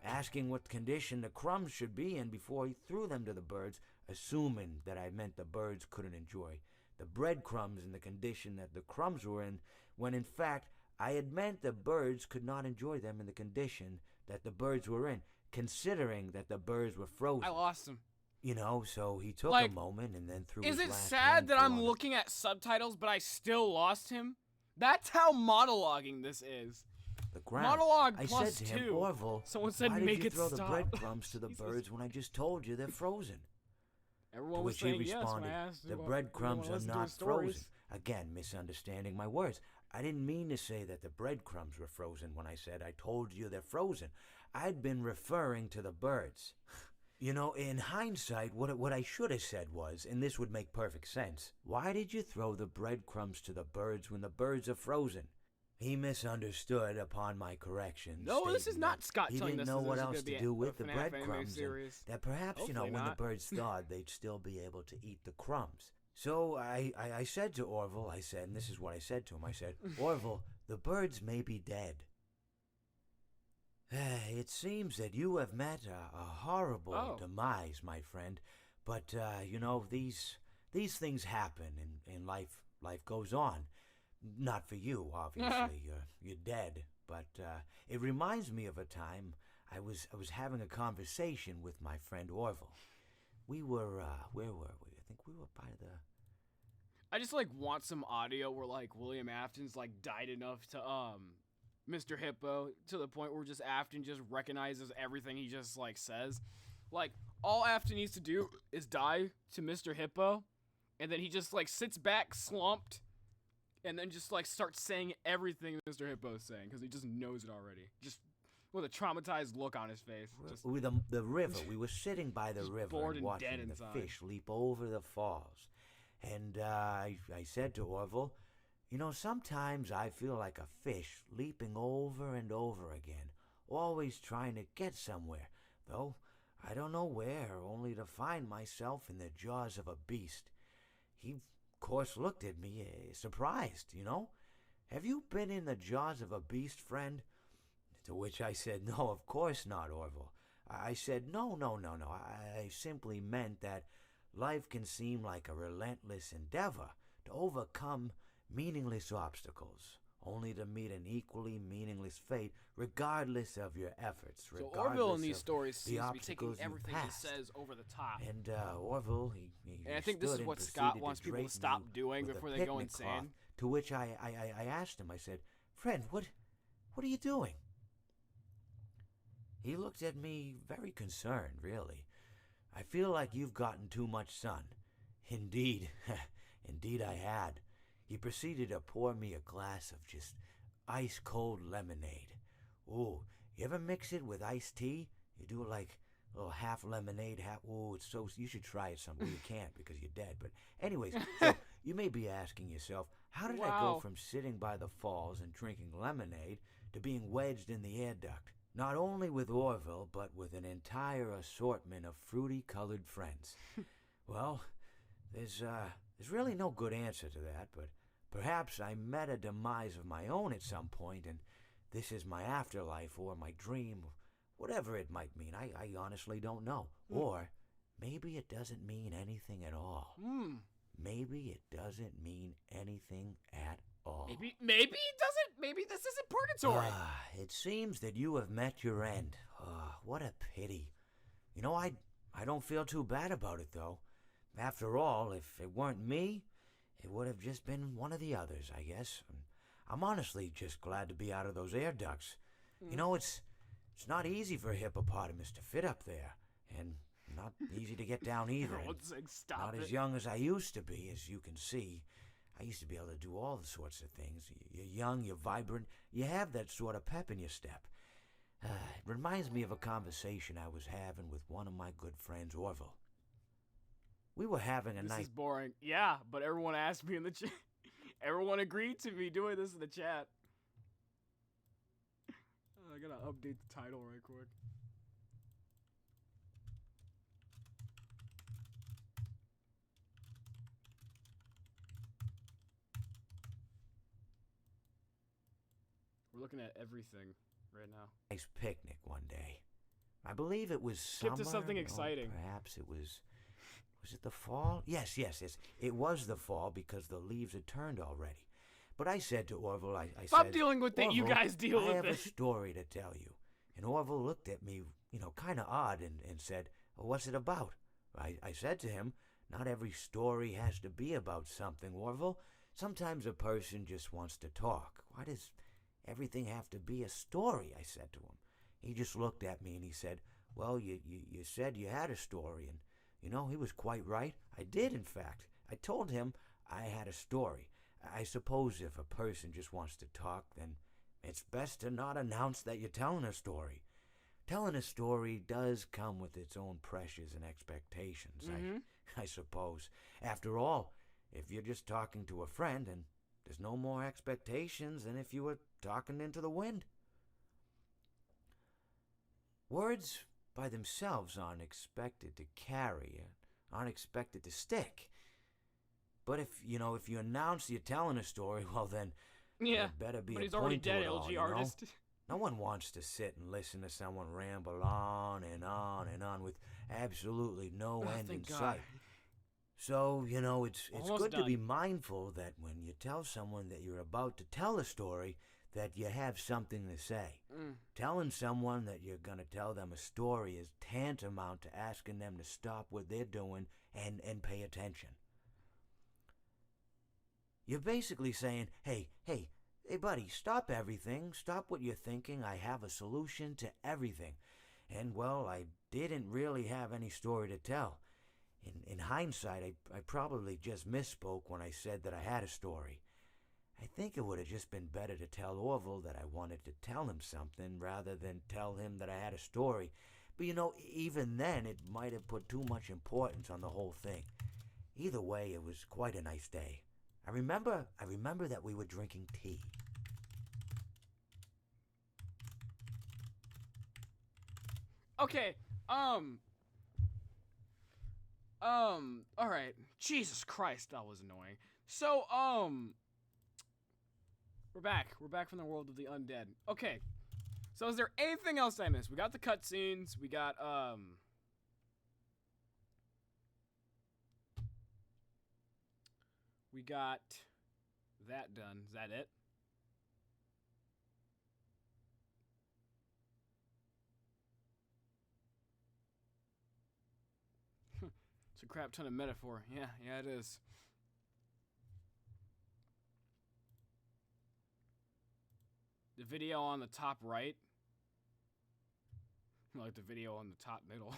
asking what condition the crumbs should be in before he threw them to the birds, assuming that I meant the birds couldn't enjoy the breadcrumbs in the condition that the crumbs were in, when in fact I had meant the birds could not enjoy them in the condition that the birds were in, considering that the birds were frozen. I lost him. So he took a moment and then threw his Is it last sad that I'm handful on looking at subtitles, but I still lost him? That's how monologuing this is. the ground. Monologue I plus said to him, 2. Orville, Someone said why make did you it throw stop. the breadcrumbs to the Jesus. birds when I just told you they're frozen? Everyone To was which he saying yes when responded, I asked the what- breadcrumbs everyone are listened to not his stories. frozen. Again, misunderstanding my words. I didn't mean to say that the breadcrumbs were frozen when I said I told you they're frozen. I'd been referring to the birds. In hindsight, what I should have said was, and this would make perfect sense, why did you throw the breadcrumbs to the birds when the birds are frozen? He misunderstood upon my correction. No, this is stating not that Scott he telling didn't us know this what is else gonna be to do a with the FNAF anime breadcrumbs, and series. that perhaps, Hopefully when the not. birds thawed, they'd still be able to eat the crumbs. So I said to Orville, and this is what I said to him, I said, Orville, the birds may be dead. It seems that you have met a horrible demise, my friend. But, these things happen, and life goes on. Not for you, obviously. You're dead. But it reminds me of a time I was having a conversation with my friend Orville. We were, where were we? I think we were by the... I just want some audio where William Afton's died enough to Mr. Hippo to the point where just Afton just recognizes everything he just says. All Afton needs to do is die to Mr. Hippo, and then he just sits back slumped, and then just starts saying everything Mr. Hippo is saying because he just knows it already. Just with a traumatized look on his face. Just, with the river. We were sitting by the river bored and and dead watching the inside. fish leap over the falls. And I said to Orville, You know, sometimes I feel like a fish leaping over and over again, always trying to get somewhere, though I don't know where, only to find myself in the jaws of a beast. He, of course, looked at me, surprised, you know. Have you been in the jaws of a beast, friend? To which I said, no, of course not, Orville. I said, no. I simply meant that life can seem like a relentless endeavor to overcome meaningless obstacles, only to meet an equally meaningless fate regardless of your efforts. So Orville in these stories seems to be taking everything he passed. says over the top. And Orville, he And I think this is what Scott wants people to stop doing before they go insane. To which I asked him, I said, friend, what are you doing? He looked at me very concerned, really. I feel like you've gotten too much sun. Indeed, indeed I had. He proceeded to pour me a glass of just ice-cold lemonade. Ooh, you ever mix it with iced tea? You do like a little half lemonade, half... Ooh, it's so... You should try it sometime. Well, you can't because you're dead. But anyways, so you may be asking yourself, how did I go from sitting by the falls and drinking lemonade to being wedged in the air duct? Not only with Orville, but with an entire assortment of fruity-colored friends. Well, there's really no good answer to that, but perhaps I met a demise of my own at some point, and this is my afterlife or my dream, whatever it might mean. I honestly don't know. Or maybe it doesn't mean anything at all. Maybe it doesn't mean anything at all. Maybe it doesn't. Maybe this isn't purgatory. It seems that you have met your end. What a pity. You know, I don't feel too bad about it, though. After all, if it weren't me, it would have just been one of the others, I guess. I'm honestly just glad to be out of those air ducts. You know, it's not easy for a hippopotamus to fit up there, and not easy to get down either. Not as young as I used to be, as you can see. I used to be able to do all the sorts of things. You're young, you're vibrant, you have that sort of pep in your step. It reminds me of a conversation I was having with one of my good friends, Orville. We were having a night... This is boring. Yeah, but everyone asked me in the chat. Everyone agreed to me doing this in the chat. I gotta update the title right quick. We're looking at everything right now. Nice picnic one day. I believe it was Skip summer. to something exciting. Perhaps it was... Was it the fall? Yes. It was the fall because the leaves had turned already. But I said to Orville, I Stop said... dealing with it, you guys deal with it. I have a story to tell you. And Orville looked at me, kind of odd and said, well, what's it about? I said to him, not every story has to be about something, Orville. Sometimes a person just wants to talk. Why does everything have to be a story? I said to him. He just looked at me and he said, well, you said you had a story, and he was quite right. I did, in fact. I told him I had a story. I suppose if a person just wants to talk, then it's best to not announce that you're telling a story. Telling a story does come with its own pressures and expectations, I suppose. After all, if you're just talking to a friend, and there's no more expectations than if you were talking into the wind. Words by themselves aren't expected to carry, aren't expected to stick. But if you announce you're telling a story, well then, there better be but a he's already point to dead, it all, LG artist. No one wants to sit and listen to someone ramble on and on and on with absolutely no end in sight. So, it's good to be mindful that when you tell someone that you're about to tell a story, that you have something to say. Telling someone that you're going to tell them a story is tantamount to asking them to stop what they're doing and pay attention. You're basically saying, hey, buddy, stop everything. Stop what you're thinking. I have a solution to everything. And, well, I didn't really have any story to tell. In hindsight, I probably just misspoke when I said that I had a story. I think it would have just been better to tell Orville that I wanted to tell him something rather than tell him that I had a story. But, even then, it might have put too much importance on the whole thing. Either way, it was quite a nice day. I remember that we were drinking tea. Okay, alright. Jesus Christ, that was annoying. So, we're back. We're back from the world of the undead. Okay. So is there anything else I missed? We got the cutscenes. We got, we got that done. Is that it? It's a crap ton of metaphor. Yeah, it is. The video on the top right. Like the video on the top middle.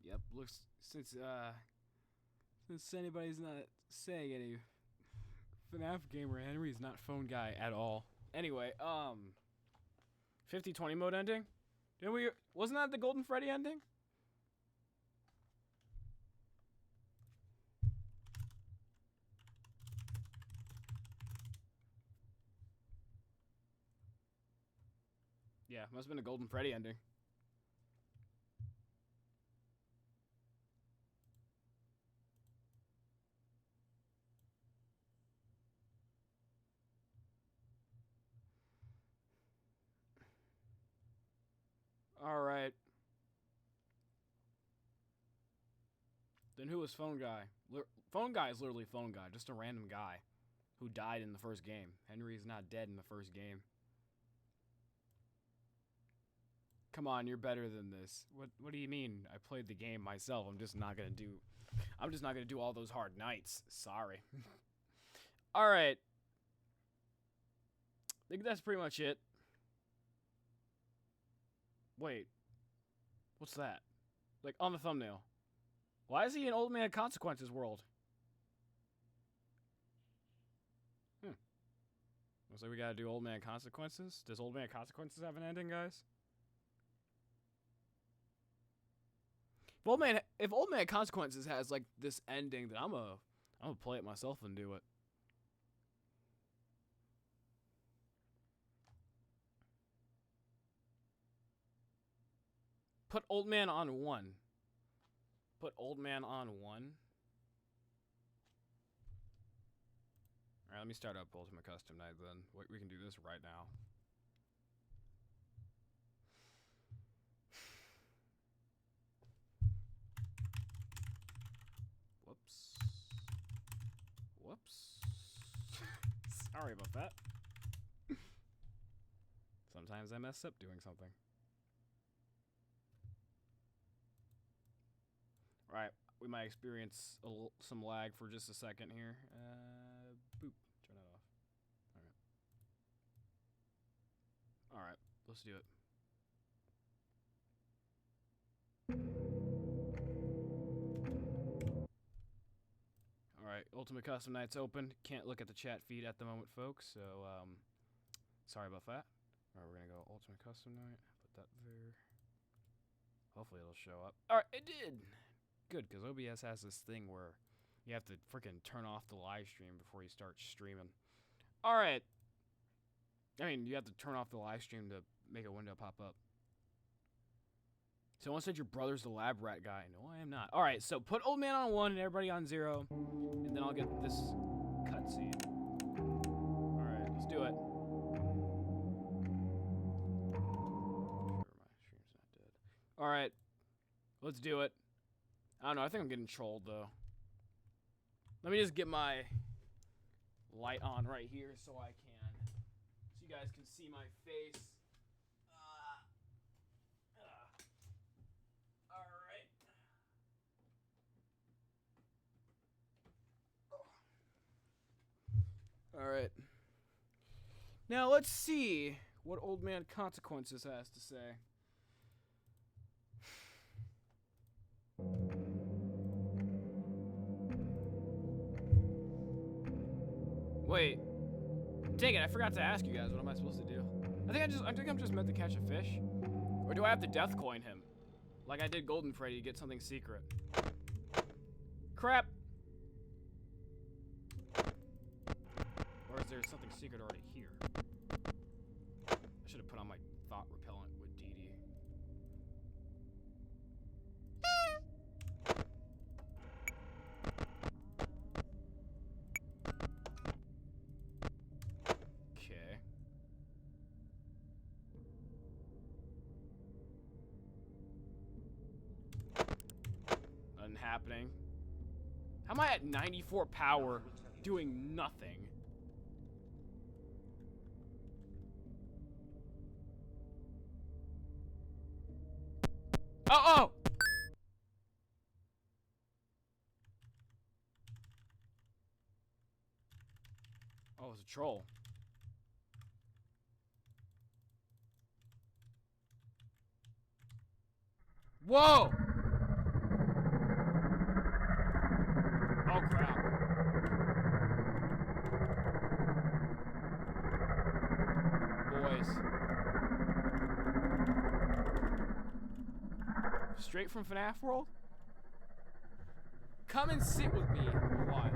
Yep, looks since anybody's not saying any FNAF gamer, Henry's not phone guy at all. Anyway, 50-20 mode ending? Wasn't that the Golden Freddy ending? Yeah, must have been a Golden Freddy ending. Alright. Then who was Phone Guy? Phone Guy is literally Phone Guy, just a random guy who died in the first game. Henry is not dead in the first game. Come on, you're better than this. What do you mean? I played the game myself. I'm just not gonna do all those hard nights. Sorry. Alright. I think that's pretty much it. Wait. What's that? Like, on the thumbnail. Why is he in Old Man Consequences world? Looks like we gotta do Old Man Consequences. Does Old Man Consequences have an ending, guys? If Old Man Consequences has, like, this ending, then I'm gonna play it myself and do it. Put Old Man on 1. Put Old Man on 1. Alright, let me start up Ultimate Custom Night then. We can do this right now. Whoops. Sorry about that. Sometimes I mess up doing something. Right, we might experience some lag for just a second here. Boop. Turn that off. Alright, let's do it. Alright, Ultimate Custom Night's open. Can't look at the chat feed at the moment, folks, so, sorry about that. Alright, we're gonna go Ultimate Custom Night. Put that there. Hopefully it'll show up. Alright, it did! Good, because OBS has this thing where you have to freaking turn off the live stream before you start streaming. Alright. I mean, you have to turn off the live stream to make a window pop up. Someone said your brother's the lab rat guy. No, I am not. Alright, so put Old Man on 1 and everybody on 0. And then I'll get this cutscene. Alright, let's do it. Sure, my stream's not dead. Alright, let's do it. I don't know, I think I'm getting trolled, though. Let me just get my light on right here so I can. So you guys can see my face. Alright. Now, let's see what Old Man Consequences has to say. Wait. Dang it, I forgot to ask you guys. What am I supposed to do? I think I'm just meant to catch a fish. Or do I have to death coin him? Like I did Golden Freddy to get something secret. Crap! Or is there something secret already here? I should have put on my thought repellent with Dee Dee. Okay. Nothing happening. How am I at 94 power doing nothing? Oh! Oh, it's a troll. Whoa! Oh, crap. Boys. Straight from FNAF World? Come and sit with me a while.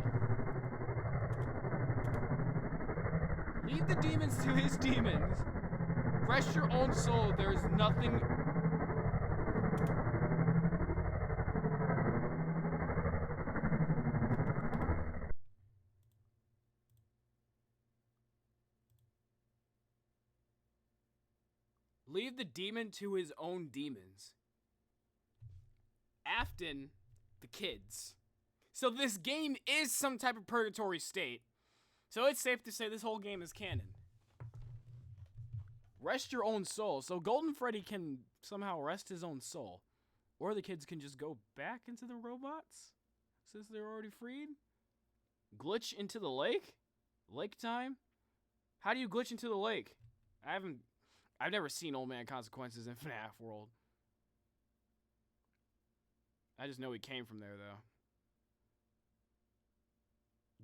Leave the demons to his demons. Rest your own soul. There is nothing... Leave the demon to his own demons. Afton, the kids. So this game is some type of purgatory state. So it's safe to say this whole game is canon. Rest your own soul. So Golden Freddy can somehow rest his own soul. Or the kids can just go back into the robots since they're already freed. Glitch into the lake? Lake time? How do you glitch into the lake? I've never seen Old Man Consequences in FNAF World. I just know he came from there, though.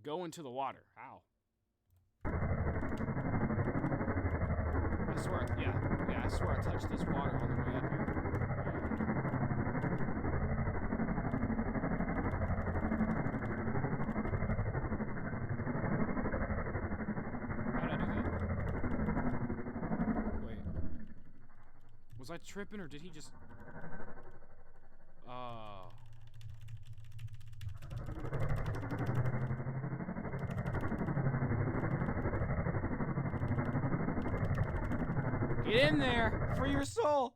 Go into the water. How? I swear, yeah, I swear I touched this water on the way up here. How did I do that? Wait. Was I tripping or did he just... Oh. Get in there! Free your soul!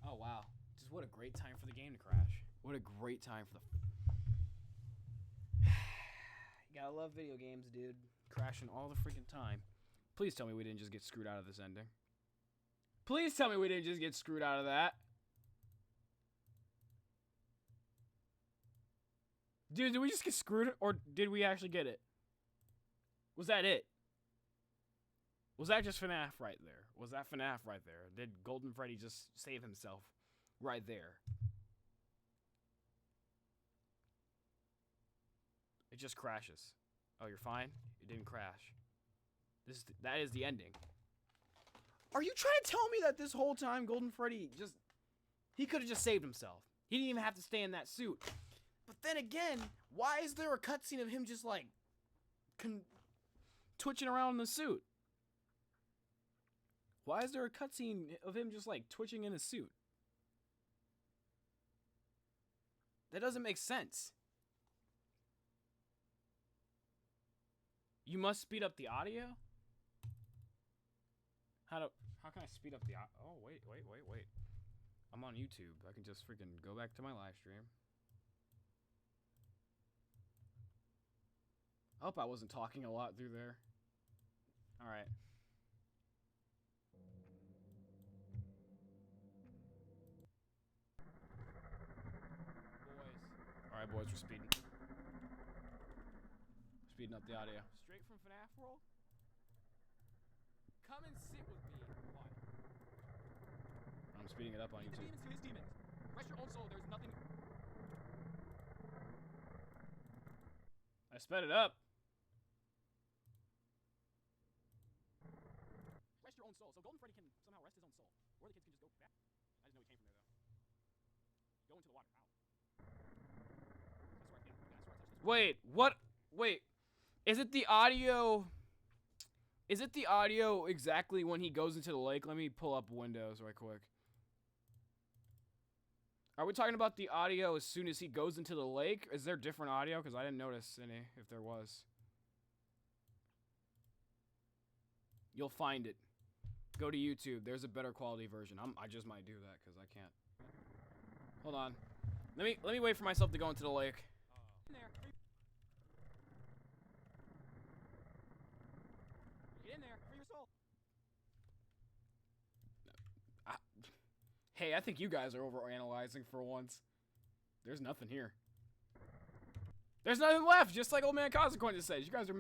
Oh, wow. Just what a great time for the game to crash. What a great time for the... You gotta love video games, dude. Crashing all the freaking time. Please tell me we didn't just get screwed out of this ending. Please tell me we didn't just get screwed out of that. Dude, did we just get screwed, or did we actually get it? Was that it? Was that just FNAF right there? Was that FNAF right there? Did Golden Freddy just save himself right there? It just crashes. Oh, you're fine? It didn't crash. That is the ending. Are you trying to tell me that this whole time Golden Freddy he could have just saved himself? He didn't even have to stay in that suit. But then again, why is there a cutscene of him just like twitching around in the suit? Why is there a cutscene of him just like twitching in a suit? That doesn't make sense. You must speed up the audio? How can I speed up the audio? Oh, wait. I'm on YouTube. I can just freaking go back to my live stream. I hope I wasn't talking a lot through there. Alright. Alright, boys, we're speeding. Speeding up the audio. Straight from FNAF World? Come and sit with me. Why? I'm speeding it up on YouTube. The demons to his demons. Rest your own soul. There's nothing... I sped it up. Rest your own soul. So Golden Freddy can somehow rest his own soul. Or the kids can just go back. I just know he came from there, though. Go into the water. Ow. I swear, yeah, I swear I touched this. Wait, what? Wait. Is it the audio... Is it the audio exactly when he goes into the lake? Let me pull up Windows right quick. Are we talking about the audio as soon as he goes into the lake? Is there different audio? Because I didn't notice any, if there was. You'll find it. Go to YouTube. There's a better quality version. I just might do that because I can't. Hold on. Let me wait for myself to go into the lake. In there. Get in there. Free your soul. Hey, I think you guys are overanalyzing for once. There's nothing here. There's nothing left, just like Old Man Consequences says. You guys are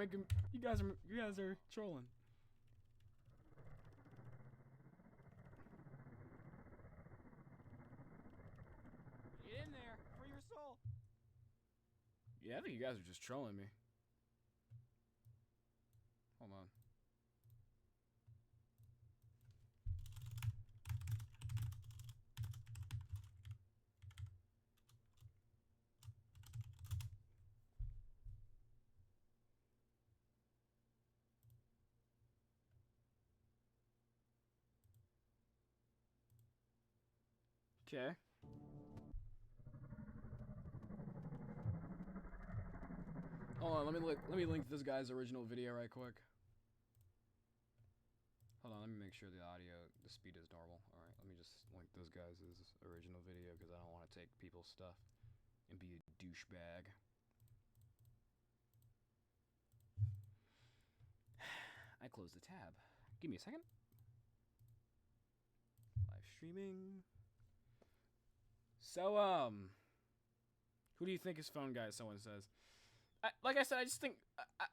trolling. Get in there, free your soul. Yeah, I think you guys are just trolling me. Hold on. Okay. Hold on, let me link this guy's original video right quick. Hold on, let me make sure the audio, the speed is normal. All right, let me just link this guy's original video because I don't want to take people's stuff and be a douchebag. I closed the tab. Give me a second. Live streaming. So, who do you think is Phone Guy? Someone says. Like I said, I just think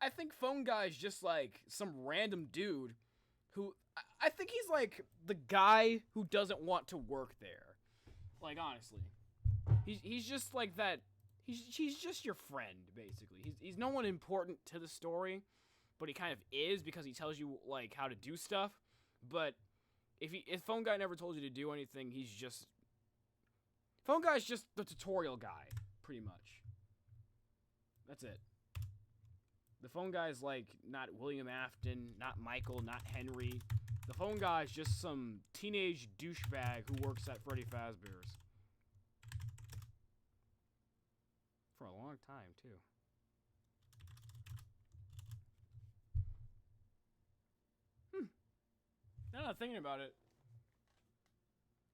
I think Phone Guy's just like some random dude who I think he's like the guy who doesn't want to work there. Like honestly, he's just like that. He's just your friend basically. He's no one important to the story, but he kind of is because he tells you like how to do stuff. But if Phone Guy never told you to do anything, he's just Phone Guy's just the tutorial guy, pretty much. That's it. The Phone Guy's like not William Afton, not Michael, not Henry. The Phone Guy's just some teenage douchebag who works at Freddy Fazbear's. For a long time, too. Now that I'm thinking about it,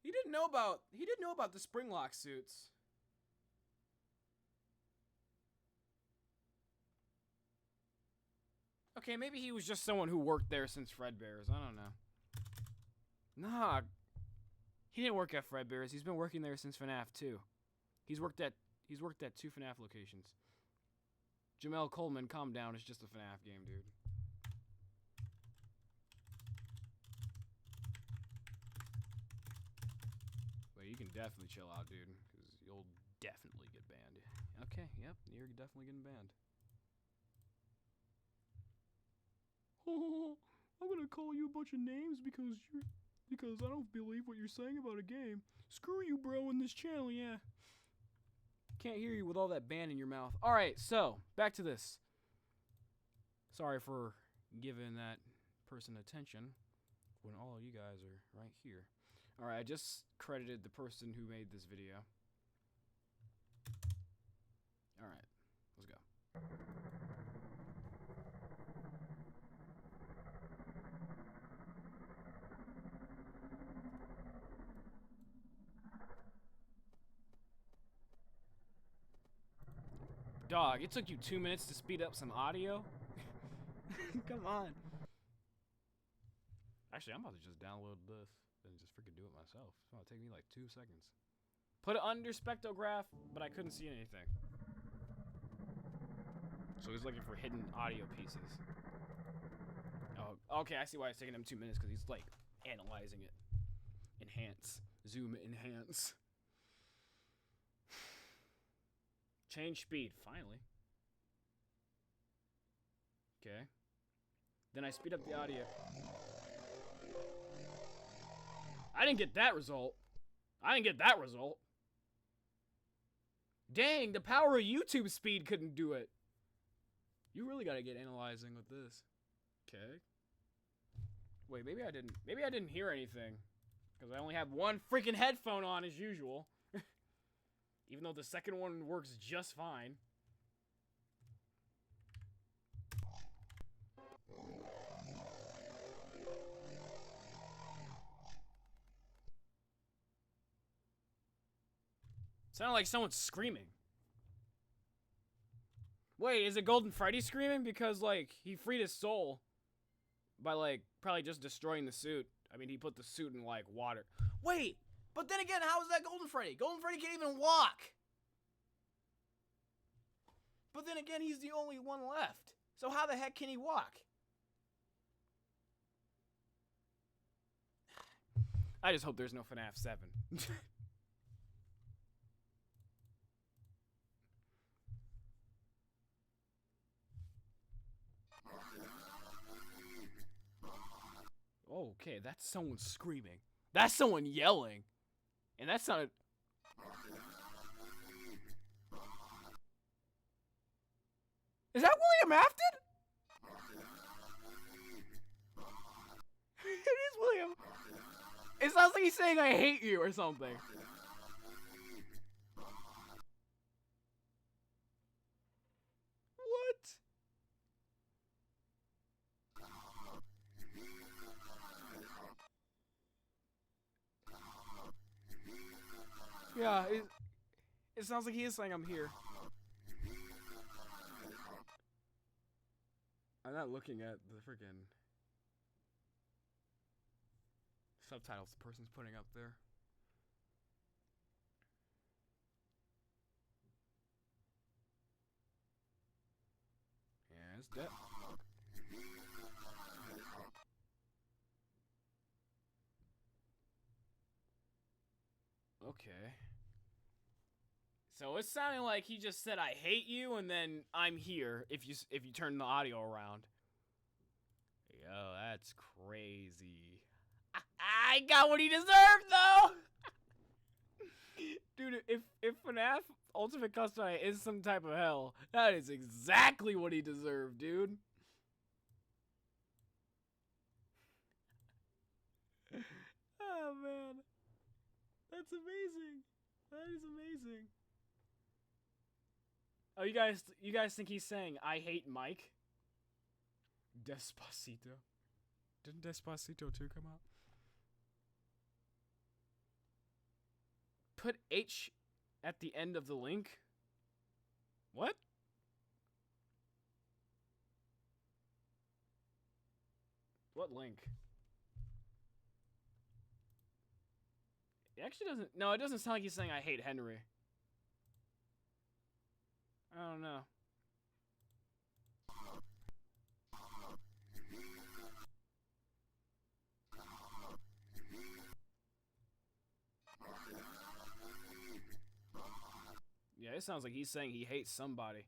he didn't know about the spring lock suits. Okay, maybe he was just someone who worked there since Fredbear's. I don't know. Nah, he didn't work at Fredbear's. He's been working there since FNAF 2. He's worked at 2 FNAF locations. Jamel Coleman, calm down. It's just a FNAF game, dude. But you can definitely chill out, dude, because you'll definitely get banned. Okay, yep, you're definitely getting banned. Oh, I'm gonna call you a bunch of names because I don't believe what you're saying about a game. Screw you, bro, in this channel, yeah. Can't hear you with all that band in your mouth. Alright, so, back to this. Sorry for giving that person attention when all you guys are right here. Alright, I just credited the person who made this video. Alright, let's go. Dog, it took you 2 minutes to speed up some audio? Come on. Actually, I'm about to just download this and just freaking do it myself. It's gonna take me like 2 seconds. Put it under spectrograph, but I couldn't see anything. So he's looking for hidden audio pieces. Oh, okay, I see why it's taking him 2 minutes, because he's like analyzing it. Enhance. Zoom enhance. Change speed, finally. Okay. Then I speed up the audio. I didn't get that result. Dang, the power of YouTube speed couldn't do it. You really gotta get analyzing with this. Okay. Wait, maybe I didn't hear anything. Because I only have one freaking headphone on as usual. Even though the second one works just fine. Sounded like someone's screaming. Wait, is it Golden Freddy screaming? Because, like, he freed his soul by, like, probably just destroying the suit. I mean, he put the suit in, like, water. Wait, but then again, how is that Golden Freddy? Golden Freddy can't even walk. But then again, he's the only one left. So how the heck can he walk? I just hope there's no FNAF 7. Okay, that's someone screaming. That's someone yelling. And that sounded... Is that William Afton? It is William. It sounds like he's saying I hate you or something. What? Yeah, it sounds like he is saying I'm here. I'm not looking at the freaking subtitles the person's putting up there. Yeah, it's dead. Okay. So it's sounding like he just said I hate you and then I'm here if you turn the audio around. Yo, that's crazy. I got what he deserved though. Dude, if FNAF Ultimate Custom is some type of hell, that is exactly what he deserved, dude. Oh man. That's amazing. That is amazing. Oh, you guys think he's saying I hate Mike? Despacito. Didn't Despacito 2 come out? Put H at the end of the link? What? What link? It actually doesn't... No, it doesn't sound like he's saying I hate Henry. I don't know. Yeah, it sounds like he's saying he hates somebody.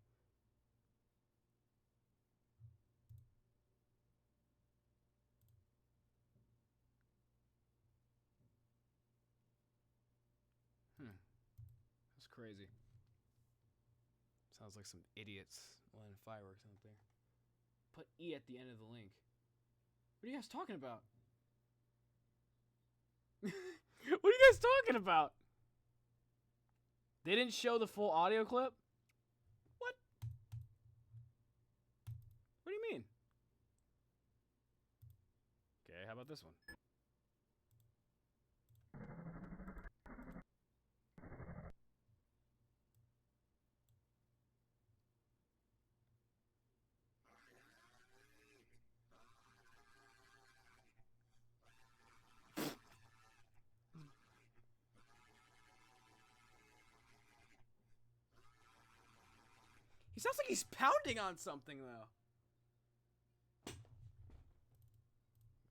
That's crazy. Sounds like some idiots lighting fireworks out there. Put E at the end of the link. What are you guys talking about? What are you guys talking about? They didn't show the full audio clip? What? What do you mean? Okay, how about this one? He sounds like he's pounding on something, though.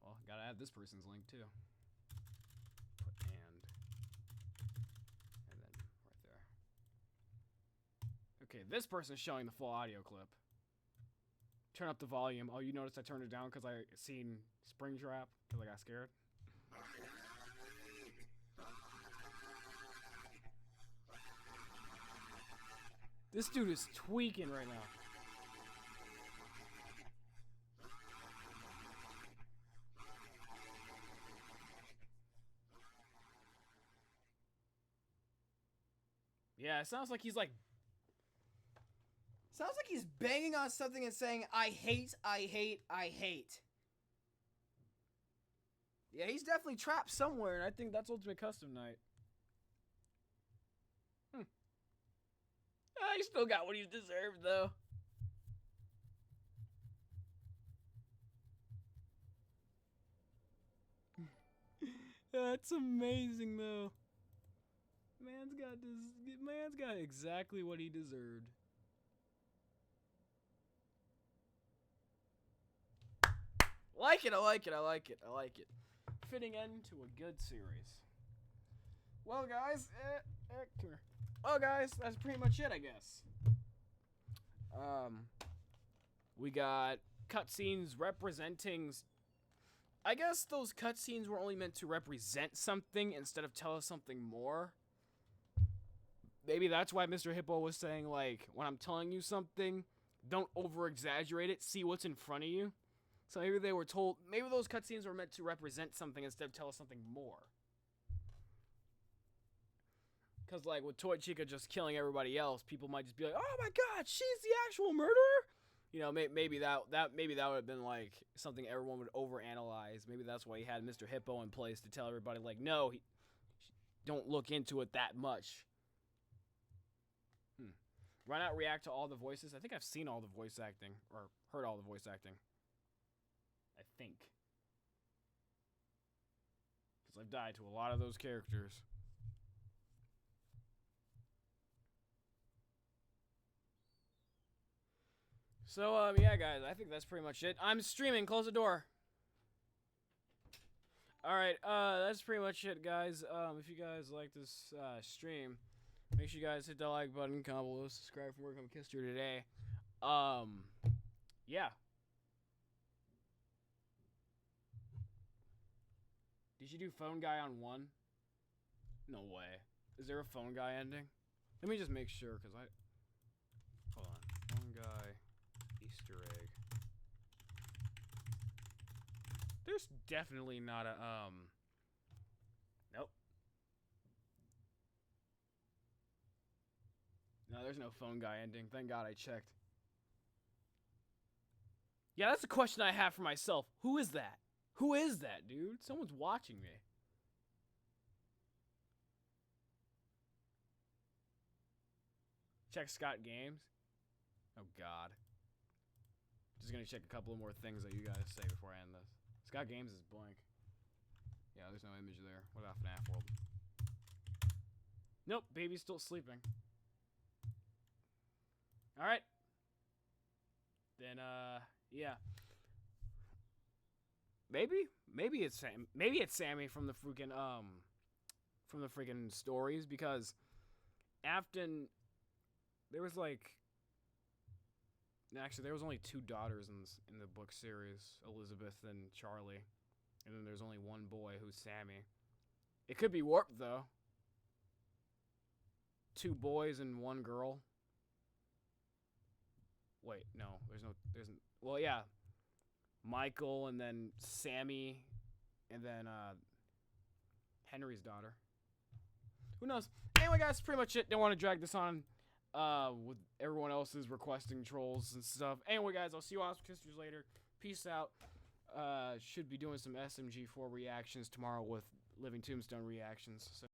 Well, gotta add this person's link, too. Put and then right there. Okay, this person's showing the full audio clip. turn up the volume. Oh, you noticed I turned it down because I seen Springtrap because I got scared. This dude is tweaking right now. Yeah, it sounds like he's like... Sounds like he's banging on something and saying, I hate, I hate, I hate. Yeah, he's definitely trapped somewhere, and I think that's Ultimate Custom Night. He still got what he's deserved, though. That's amazing, though. Man's got exactly what he deserved. Like it, I like it, I like it, I like it. Fitting end to a good series. Well, guys, come here. Well, guys, that's pretty much it, I guess. We got cutscenes representing... I guess those cutscenes were only meant to represent something instead of tell us something more. Maybe that's why Mr. Hippo was saying, like, when I'm telling you something, don't over-exaggerate it, see what's in front of you. So maybe they were told, maybe those cutscenes were meant to represent something instead of tell us something more. Because, like, with Toy Chica just killing everybody else, people might just be like, oh my god, she's the actual murderer? You know, maybe that would have been, like, something everyone would overanalyze. Maybe that's why he had Mr. Hippo in place to tell everybody, like, no, don't look into it that much. Why not react to all the voices? I think I've seen all the voice acting, or heard all the voice acting. I think. Because I've died to a lot of those characters. So, yeah, guys, I think that's pretty much it. I'm streaming. Close the door. Alright, that's pretty much it, guys. If you guys like this stream, make sure you guys hit that like button, comment below, subscribe for more Come Kiss You today. Yeah. Did you do Phone Guy on 1? No way. Is there a Phone Guy ending? Let me just make sure, because hold on. Phone Guy Easter egg. There's definitely not a, nope. No, there's no Phone Guy ending. Thank God I checked. Yeah, that's a question I have for myself. Who is that? Who is that, dude? Someone's watching me. Check Scott Games. Oh, God. Just gonna check a couple of more things that you guys say before I end this. Scott Games is blank. Yeah, there's no image there. What about FNAF World? Nope, baby's still sleeping. Alright. Then, yeah. Maybe it's Sam. Maybe it's Sammy from the freaking stories, because often there was like, actually there was only 2 daughters in the book series, Elizabeth and Charlie, and then there's only one boy who's Sammy. It could be warped though. 2 boys and 1 girl. Wait, no, well, yeah. Michael, and then Sammy, and then Henry's daughter. Who knows? Anyway, guys, that's pretty much it. Don't want to drag this on with everyone else's requesting trolls and stuff. Anyway, guys, I'll see you all sisters later. Peace out. Should be doing some SMG4 reactions tomorrow with Living Tombstone reactions. So